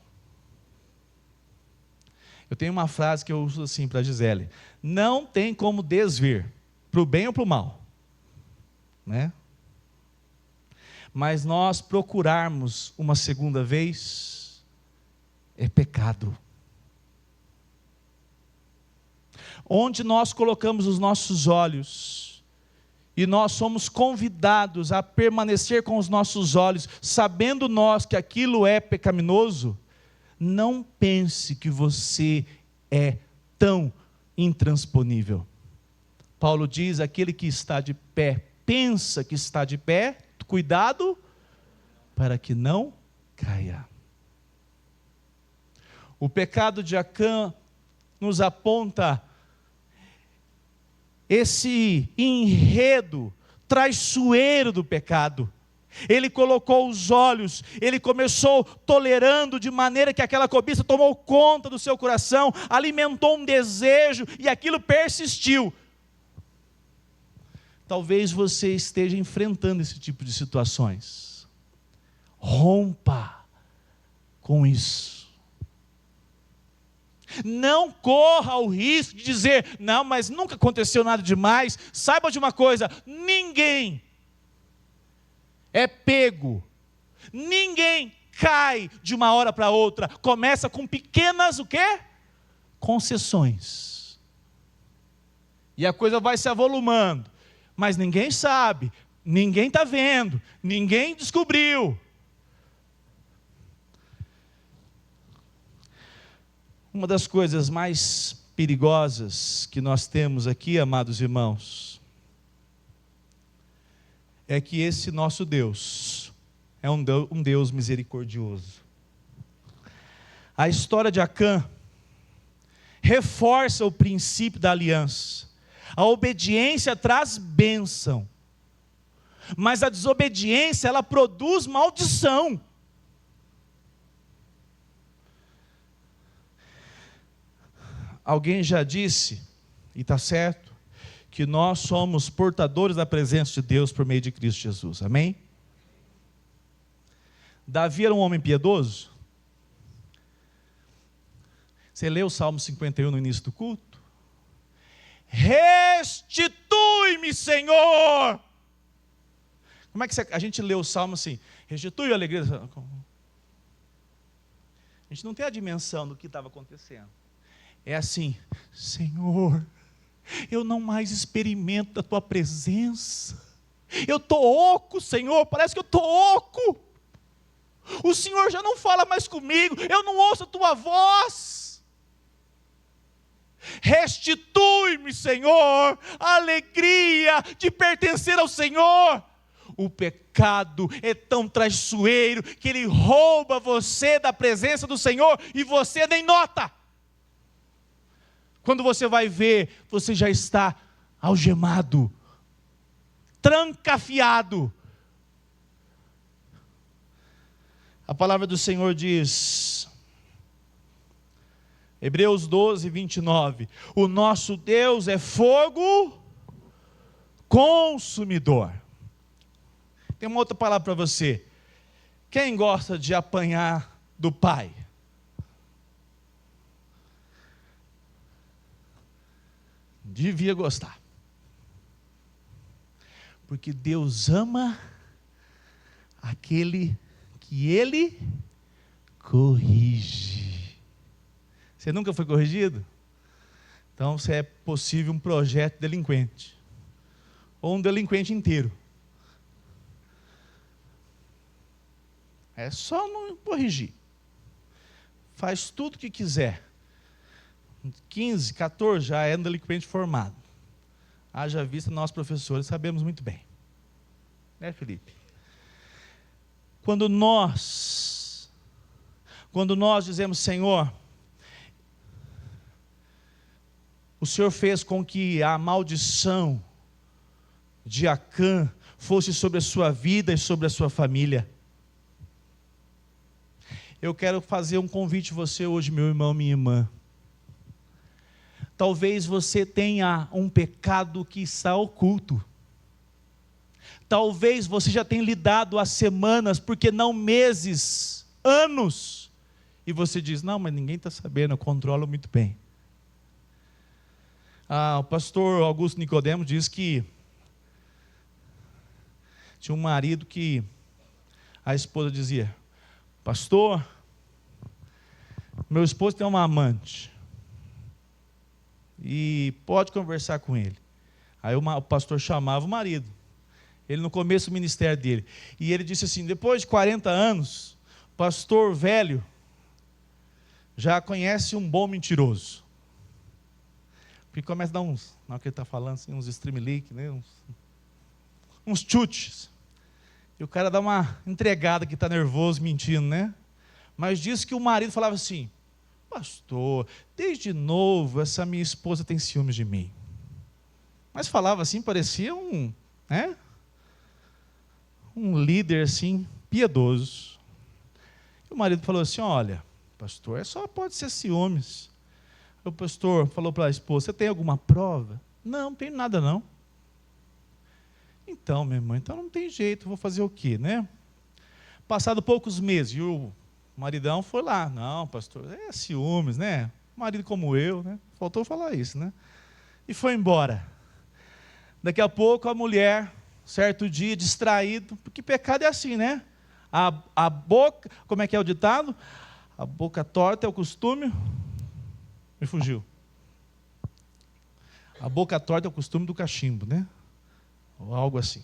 Eu tenho uma frase que eu uso assim para a Gisele: não tem como desver, para o bem ou para o mal, né? Mas nós procurarmos uma segunda vez, é pecado. Onde nós colocamos os nossos olhos, e nós somos convidados a permanecer com os nossos olhos, sabendo nós que aquilo é pecaminoso, não pense que você é tão intransponível. Paulo diz: aquele que está de pé, pensa que está de pé Cuidado para que não caia. O pecado de Acã nos aponta esse enredo traiçoeiro do pecado. Ele colocou os olhos, ele começou tolerando de maneira que aquela cobiça tomou conta do seu coração, alimentou um desejo e aquilo persistiu. Talvez você esteja enfrentando esse tipo de situações. Rompa com isso. Não corra o risco de dizer, não, mas nunca aconteceu nada demais. Saiba de uma coisa, ninguém é pego, ninguém cai de uma hora para outra. Começa com pequenas, o quê? Concessões. E a coisa vai se avolumando. Mas ninguém sabe, ninguém está vendo, ninguém descobriu. Uma das coisas mais perigosas que nós temos aqui, amados irmãos, é que esse nosso Deus é um Deus misericordioso. A história de Acã reforça o princípio da aliança. A obediência traz bênção, mas a desobediência, ela produz maldição. Alguém já disse, e está certo, que nós somos portadores da presença de Deus por meio de Cristo Jesus, amém? Davi era um homem piedoso. Você leu o Salmo 51 no início do culto? Restitui-me, Senhor. Como é que a gente lê o Salmo assim? Restitui a alegria. A gente não tem a dimensão do que estava acontecendo. É assim, Senhor, eu não mais experimento da tua presença. Eu estou oco, Senhor, parece que eu estou oco. O Senhor já não fala mais comigo, eu não ouço a tua voz. Restitui-me, Senhor, a alegria de pertencer ao Senhor. O pecado é tão traiçoeiro que ele rouba você da presença do Senhor e você nem nota. Quando você vai ver, você já está algemado, trancafiado. A palavra do Senhor diz, Hebreus 12, 29, o nosso Deus é fogo consumidor. Tem uma outra palavra para você. Quem gosta de apanhar do pai? Devia gostar. Porque Deus ama aquele que Ele corrige. Você nunca foi corrigido? Então você é possível um projeto delinquente. Ou um delinquente inteiro. É só não corrigir. Faz tudo o que quiser. 15, 14 já é um delinquente formado. Haja vista, nós professores sabemos muito bem. Né, Felipe? Quando nós dizemos, Senhor, o Senhor fez com que a maldição de Acã fosse sobre a sua vida e sobre a sua família. Eu quero fazer um convite a você hoje, meu irmão, minha irmã. Talvez você tenha um pecado que está oculto. Talvez você já tenha lidado há semanas, porque não meses, anos. E você diz, não, mas ninguém está sabendo, eu controlo muito bem. O pastor Augusto Nicodemo diz que tinha um marido que a esposa dizia, pastor, meu esposo tem uma amante. E pode conversar com ele. Aí o pastor chamava o marido. Ele no começo do ministério dele. E ele disse assim, depois de 40 anos, pastor velho já conhece um bom mentiroso. Porque começa a dar uns, na hora que ele está falando, assim, uns streamlink, né? uns chutes. E o cara dá uma entregada que está nervoso, mentindo, né? Mas diz que o marido falava assim: pastor, desde novo essa minha esposa tem ciúmes de mim. Mas falava assim, parecia né? Um líder assim, piedoso. E o marido falou assim: olha, pastor, só pode ser ciúmes. O pastor falou para a esposa: você tem alguma prova? Não, não tenho nada não. Então, minha irmã, então não tem jeito, vou fazer o quê, né? Passado poucos meses, e o maridão foi lá: não, pastor, é ciúmes, né? Marido como eu, né? Faltou falar isso, né? E foi embora. Daqui a pouco a mulher, certo dia, distraído, porque pecado é assim, né? A boca, como é que é o ditado? A boca torta é o costume. Me fugiu. A boca torta é o costume do cachimbo, né? Ou algo assim.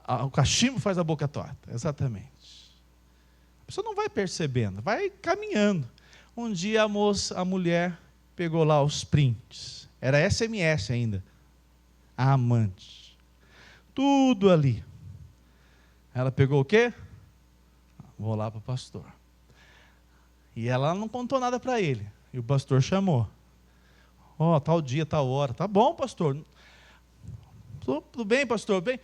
O cachimbo faz a boca torta, exatamente. A pessoa não vai percebendo, vai caminhando. Um dia a mulher pegou lá os prints. Era SMS ainda. A amante. Tudo ali. Ela pegou o quê? Vou lá para o pastor. E ela não contou nada para ele. E o pastor chamou. Ó, tal dia, tal hora. Tá bom, pastor. Tudo bem, pastor? Bem?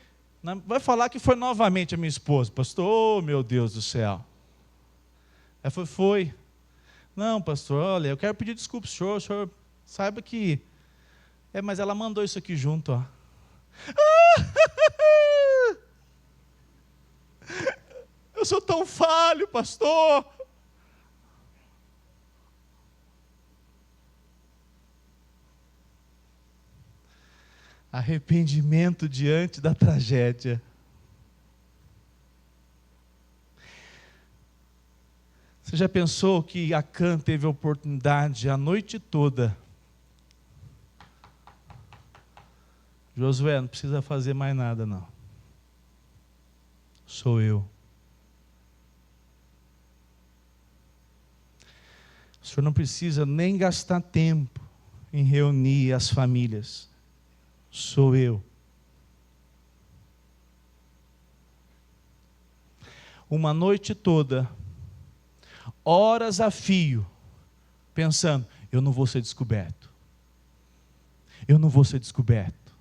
Vai falar que foi novamente a minha esposa. Pastor, oh, meu Deus do céu. Ela foi. Não, pastor, olha, eu quero pedir desculpa ao o senhor saiba que... mas ela mandou isso aqui junto, ó. Eu sou tão falho, pastor. Arrependimento diante da tragédia. Você já pensou que Acã teve a oportunidade a noite toda? Josué, não precisa fazer mais nada, não. Sou eu. O senhor não precisa nem gastar tempo em reunir as famílias. Sou eu. Uma noite toda, horas a fio, pensando: eu não vou ser descoberto. Eu não vou ser descoberto.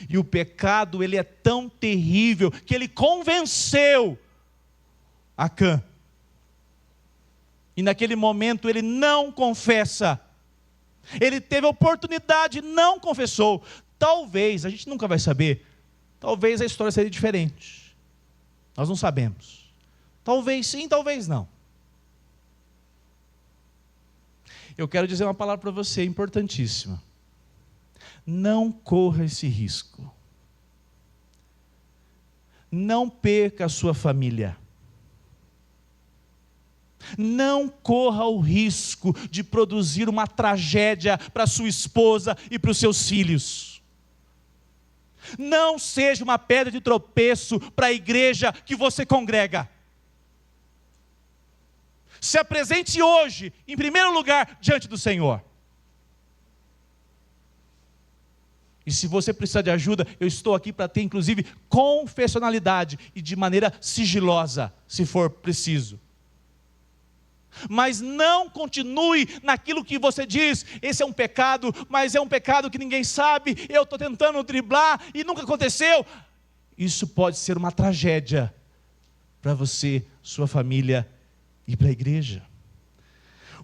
E o pecado, ele é tão terrível que ele convenceu Acã. E naquele momento ele não confessa. Ele teve a oportunidade e não confessou. Talvez, a gente nunca vai saber, talvez a história seria diferente. Nós não sabemos. Talvez sim, talvez não. Eu quero dizer uma palavra para você importantíssima. Não corra esse risco. Não perca a sua família. Não corra o risco de produzir uma tragédia para sua esposa e para os seus filhos. Não seja uma pedra de tropeço para a igreja que você congrega. Se apresente hoje, em primeiro lugar, diante do Senhor. E se você precisar de ajuda, eu estou aqui para ter, inclusive, confessionalidade e de maneira sigilosa, se for preciso. Mas não continue naquilo que você diz: esse é um pecado, mas é um pecado que ninguém sabe, eu estou tentando driblar e nunca aconteceu. Isso pode ser uma tragédia para você, sua família e para a igreja.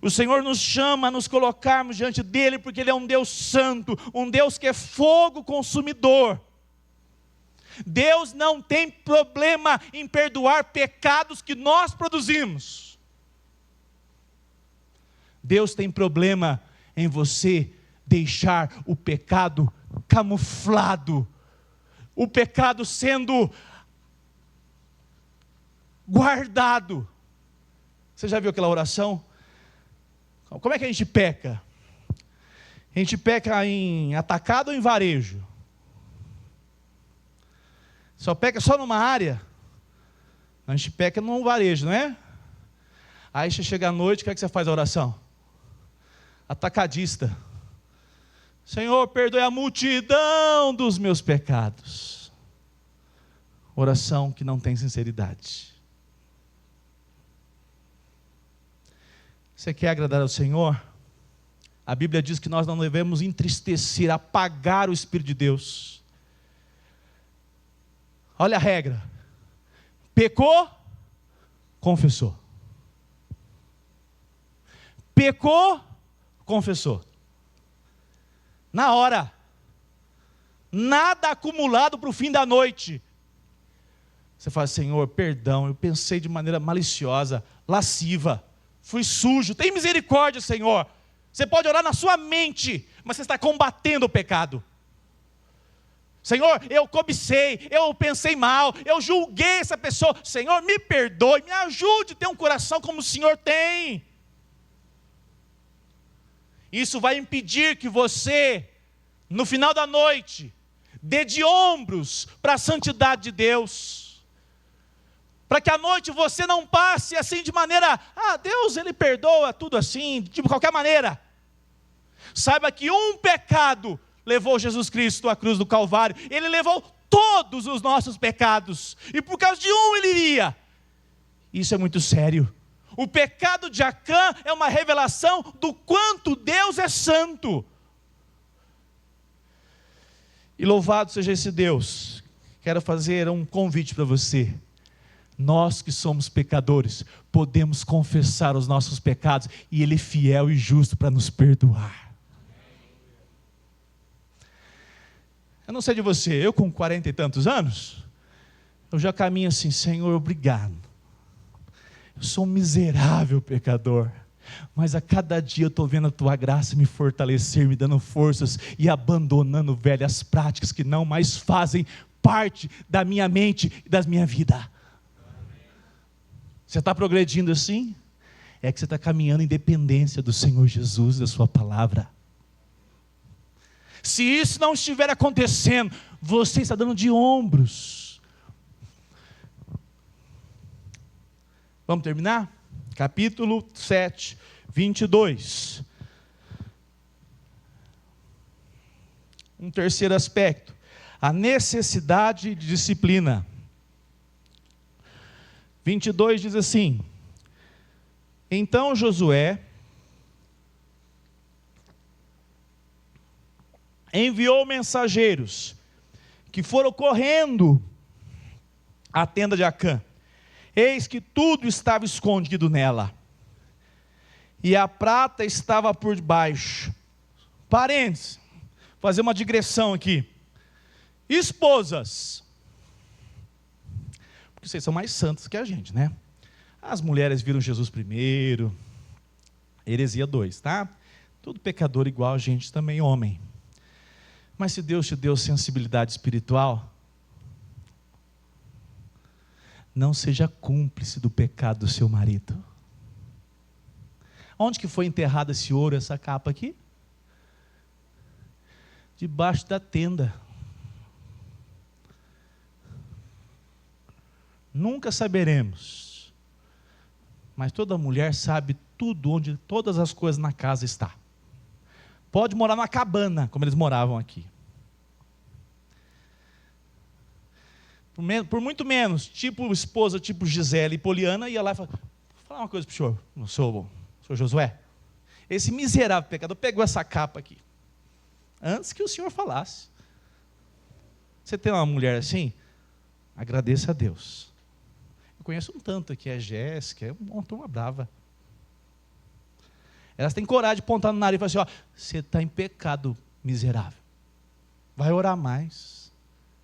O Senhor nos chama a nos colocarmos diante dEle, porque Ele é um Deus santo, um Deus que é fogo consumidor. Deus não tem problema em perdoar pecados que nós produzimos. Deus tem problema em você deixar o pecado camuflado, o pecado sendo guardado. Você já viu aquela oração? Como é que a gente peca? A gente peca em atacado ou em varejo? Só peca só numa área? A gente peca num varejo, não é? Aí você chega à noite, como é que você faz a oração? Atacadista. Senhor, perdoe a multidão dos meus pecados. Oração que não tem sinceridade. Você quer agradar ao Senhor? A Bíblia diz que nós não devemos entristecer, apagar o Espírito de Deus. Olha a regra. Pecou, confessou. Pecou, confessou. Na hora. Nada acumulado para o fim da noite. Você fala, Senhor, perdão, eu pensei de maneira maliciosa, lasciva, fui sujo, tem misericórdia, Senhor. Você pode orar na sua mente, mas você está combatendo o pecado. Senhor, eu cobicei, eu pensei mal, eu julguei essa pessoa. Senhor, me perdoe, me ajude a ter um coração como o Senhor tem. Isso vai impedir que você, no final da noite, dê de ombros para a santidade de Deus. Para que à noite você não passe assim de maneira, Deus ele perdoa tudo assim, de qualquer maneira. Saiba que um pecado levou Jesus Cristo à cruz do Calvário. Ele levou todos os nossos pecados. E por causa de um ele iria. Isso é muito sério. O pecado de Acã é uma revelação do quanto Deus é santo. E louvado seja esse Deus. Quero fazer um convite para você. Nós que somos pecadores, podemos confessar os nossos pecados, e Ele é fiel e justo para nos perdoar. Eu não sei de você, eu com 40 e tantos anos, eu já caminho assim, Senhor, obrigado. Eu sou um miserável pecador, mas a cada dia eu estou vendo a Tua graça me fortalecer, me dando forças e abandonando velhas práticas que não mais fazem parte da minha mente e da minha vida. Você está progredindo assim? É que você está caminhando em dependência do Senhor Jesus e da sua palavra. Se isso não estiver acontecendo, você está dando de ombros. Vamos terminar? Capítulo 7, 22. Um terceiro aspecto, a necessidade de disciplina. 22 diz assim: então Josué enviou mensageiros que foram correndo à tenda de Acã. Eis que tudo estava escondido nela, e a prata estava por debaixo. Parênteses, fazer uma digressão aqui. Esposas, porque vocês são mais santos que a gente, né? As mulheres viram Jesus primeiro. Heresia 2, tá? Todo pecador igual a gente também, homem. Mas se Deus te deu sensibilidade espiritual, não seja cúmplice do pecado do seu marido. Onde que foi enterrado esse ouro, essa capa aqui? Debaixo da tenda. Nunca saberemos, mas toda mulher sabe tudo, onde todas as coisas na casa estão. Pode morar numa cabana, como eles moravam aqui. Por muito menos, tipo esposa, tipo Gisele e Poliana, ia lá e falava, vou falar uma coisa para o senhor, senhor Josué. Esse miserável pecador pegou essa capa aqui, antes que o senhor falasse. Você tem uma mulher assim? Agradeça a Deus. Conheço um tanto aqui, a Jéssica, é uma turma brava. Elas têm coragem de apontar no nariz e falar assim, você está em pecado, miserável. Vai orar mais.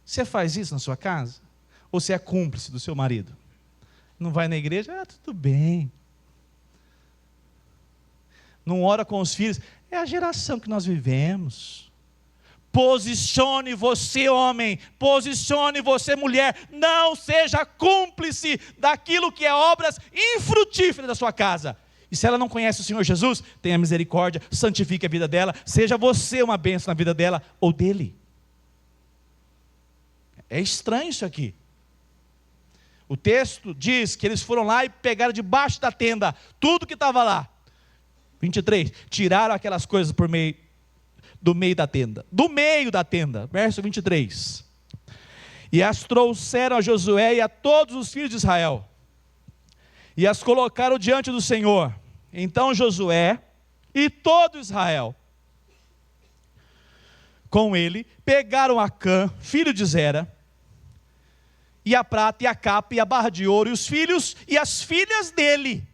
Você faz isso na sua casa? Ou você é cúmplice do seu marido? Não vai na igreja? Tudo bem. Não ora com os filhos? É a geração que nós vivemos. Posicione você, homem, posicione você, mulher, não seja cúmplice daquilo que é obras infrutíferas da sua casa. E se ela não conhece o Senhor Jesus, tenha misericórdia, santifique a vida dela, seja você uma bênção na vida dela ou dele. É estranho isso aqui. O texto diz que eles foram lá e pegaram debaixo da tenda tudo que estava lá. 23, tiraram aquelas coisas do meio da tenda, verso 23. E as trouxeram a Josué e a todos os filhos de Israel, e as colocaram diante do Senhor. Então Josué e todo Israel, com ele, pegaram Acã, filho de Zera, e a prata, e a capa, e a barra de ouro, e os filhos e as filhas dele,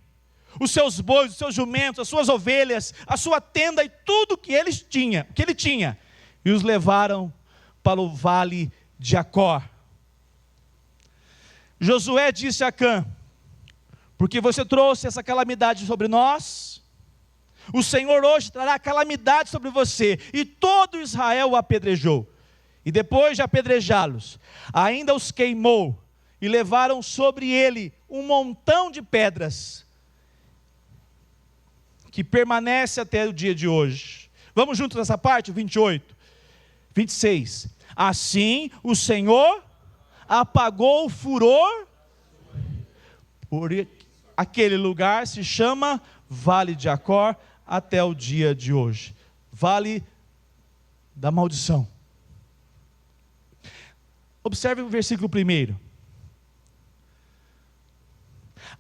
os seus bois, os seus jumentos, as suas ovelhas, a sua tenda e tudo que ele tinha, e os levaram para o vale de Acor. Josué disse a Acã: porque você trouxe essa calamidade sobre nós, o Senhor hoje trará calamidade sobre você. E todo Israel o apedrejou. E depois de apedrejá-los, ainda os queimou, e levaram sobre ele um montão de pedras, que permanece até o dia de hoje. Vamos juntos nessa parte, 28, 26. Assim o Senhor apagou o furor, por aquele lugar se chama Vale de Acor até o dia de hoje. Vale da maldição. Observe o versículo 1.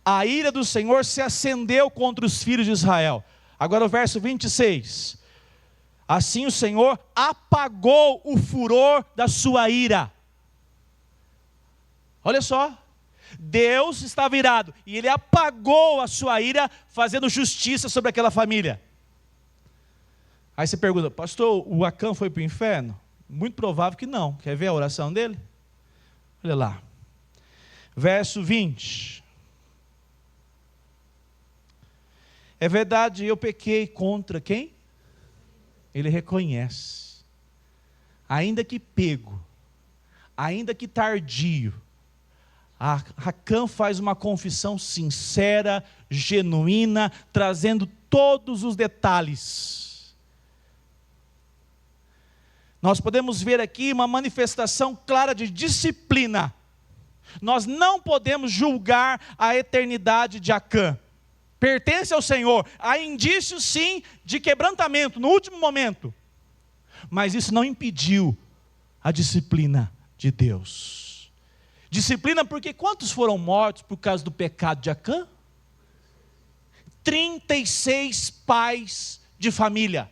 A ira do Senhor se acendeu contra os filhos de Israel. Agora o verso 26. Assim o Senhor apagou o furor da sua ira. Olha só, Deus estava irado, e Ele apagou a sua ira, fazendo justiça sobre aquela família. Aí você pergunta: pastor, o Acã foi para o inferno? Muito provável que não. Quer ver a oração dele? Olha lá, verso 20. É verdade, eu pequei contra quem? Ele reconhece, ainda que pego, ainda que tardio, Acã faz uma confissão sincera, genuína, trazendo todos os detalhes. Nós podemos ver aqui uma manifestação clara de disciplina. Nós não podemos julgar a eternidade de Acã. Pertence ao Senhor. Há indícios sim de quebrantamento no último momento, mas isso não impediu a disciplina de Deus. Disciplina porque quantos foram mortos por causa do pecado de Acã? 36 pais de família.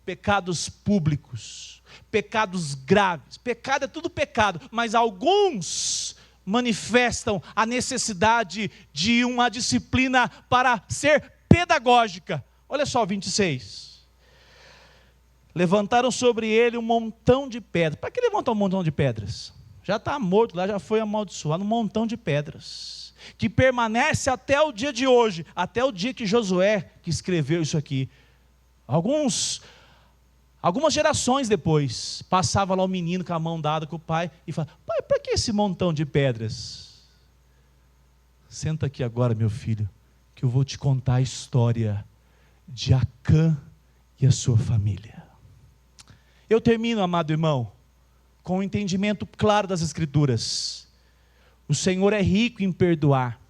Pecados públicos, pecados graves. Pecado é tudo pecado, mas alguns manifestam a necessidade de uma disciplina para ser pedagógica. Olha só o 26. Levantaram sobre ele um montão de pedras. Para que levantar um montão de pedras? Já está morto lá, já foi amaldiçoado. Um montão de pedras, que permanece até o dia de hoje, até o dia que Josué que escreveu isso aqui. Algumas gerações depois, passava lá o menino com a mão dada com o pai, e fala: pai, para que esse montão de pedras? Senta aqui agora, meu filho, que eu vou te contar a história de Acã e a sua família. Eu termino, amado irmão, com o entendimento claro das Escrituras. O Senhor é rico em perdoar.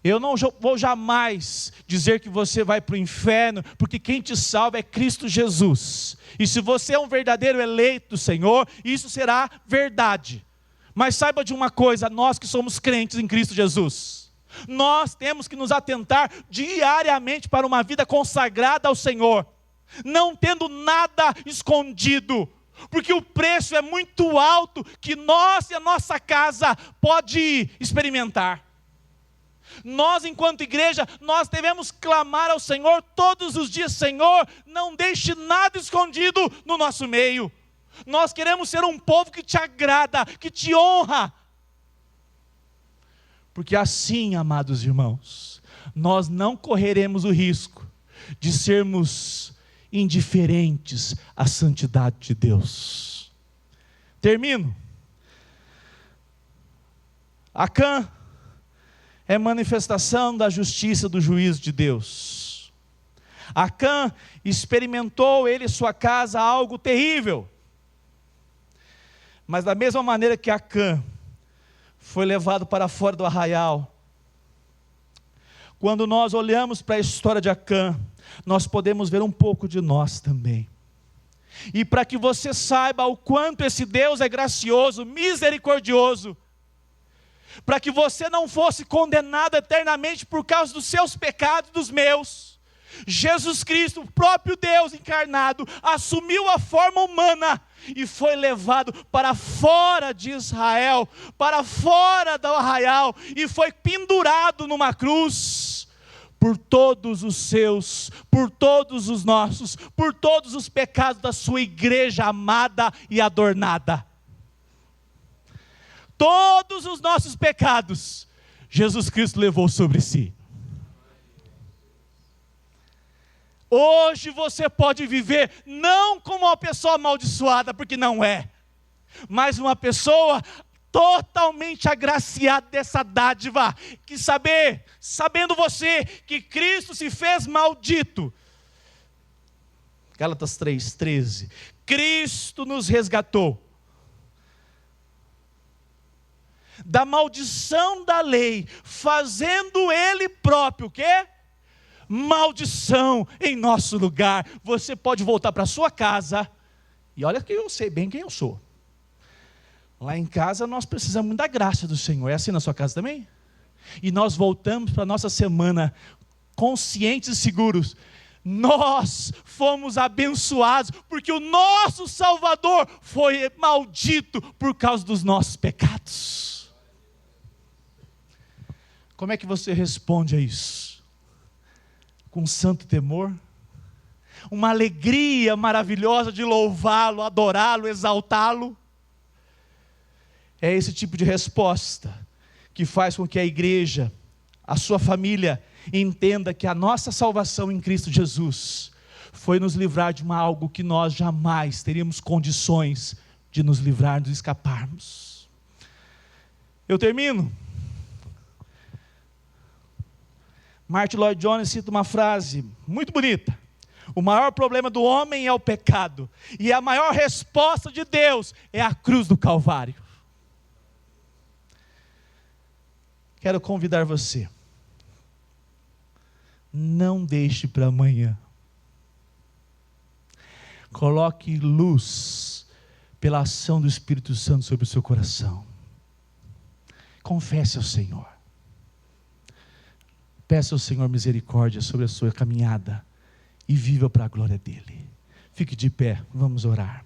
Eu não vou jamais dizer que você vai para o inferno, porque quem te salva é Cristo Jesus. E se você é um verdadeiro eleito do Senhor, isso será verdade. Mas saiba de uma coisa, nós que somos crentes em Cristo Jesus, nós temos que nos atentar diariamente para uma vida consagrada ao Senhor, não tendo nada escondido, porque o preço é muito alto que nós e a nossa casa pode experimentar. Nós, enquanto igreja, nós devemos clamar ao Senhor todos os dias: Senhor, não deixe nada escondido no nosso meio. Nós queremos ser um povo que te agrada, que te honra, porque assim, amados irmãos, nós não correremos o risco de sermos indiferentes à santidade de Deus. Termino. Acã é manifestação da justiça do juízo de Deus. Acã experimentou, ele e sua casa, algo terrível. Mas da mesma maneira que Acã foi levado para fora do arraial, quando nós olhamos para a história de Acã, nós podemos ver um pouco de nós também. E para que você saiba o quanto esse Deus é gracioso, misericordioso, para que você não fosse condenado eternamente por causa dos seus pecados e dos meus, Jesus Cristo, o próprio Deus encarnado, assumiu a forma humana e foi levado para fora de Israel, para fora do arraial, e foi pendurado numa cruz, por todos os seus, por todos os nossos, por todos os pecados da sua igreja amada e adornada. Todos os nossos pecados, Jesus Cristo levou sobre si. Hoje você pode viver não como uma pessoa amaldiçoada, porque não é, mas uma pessoa totalmente agraciada dessa dádiva, que sabendo você que Cristo se fez maldito. Gálatas 3:13, Cristo nos resgatou da maldição da lei, fazendo Ele próprio o quê? Maldição em nosso lugar. Você pode voltar para sua casa, e olha que eu sei bem quem eu sou. Lá em casa nós precisamos da graça do Senhor. É assim na sua casa também? E nós voltamos para a nossa semana conscientes e seguros. Nós fomos abençoados, porque o nosso Salvador foi maldito por causa dos nossos pecados. Como é que você responde a isso? Com santo temor, uma alegria maravilhosa de louvá-lo, adorá-lo, exaltá-lo. É esse tipo de resposta que faz com que a igreja, a sua família, entenda que a nossa salvação em Cristo Jesus foi nos livrar de algo que nós jamais teríamos condições de nos livrar, de escaparmos. Eu termino. Martin Lloyd Jones cita uma frase muito bonita: o maior problema do homem é o pecado, e a maior resposta de Deus é a cruz do Calvário. Quero convidar você, não deixe para amanhã, coloque luz pela ação do Espírito Santo sobre o seu coração, confesse ao Senhor, peça ao Senhor misericórdia sobre a sua caminhada, e viva para a glória dEle. Fique de pé, vamos orar.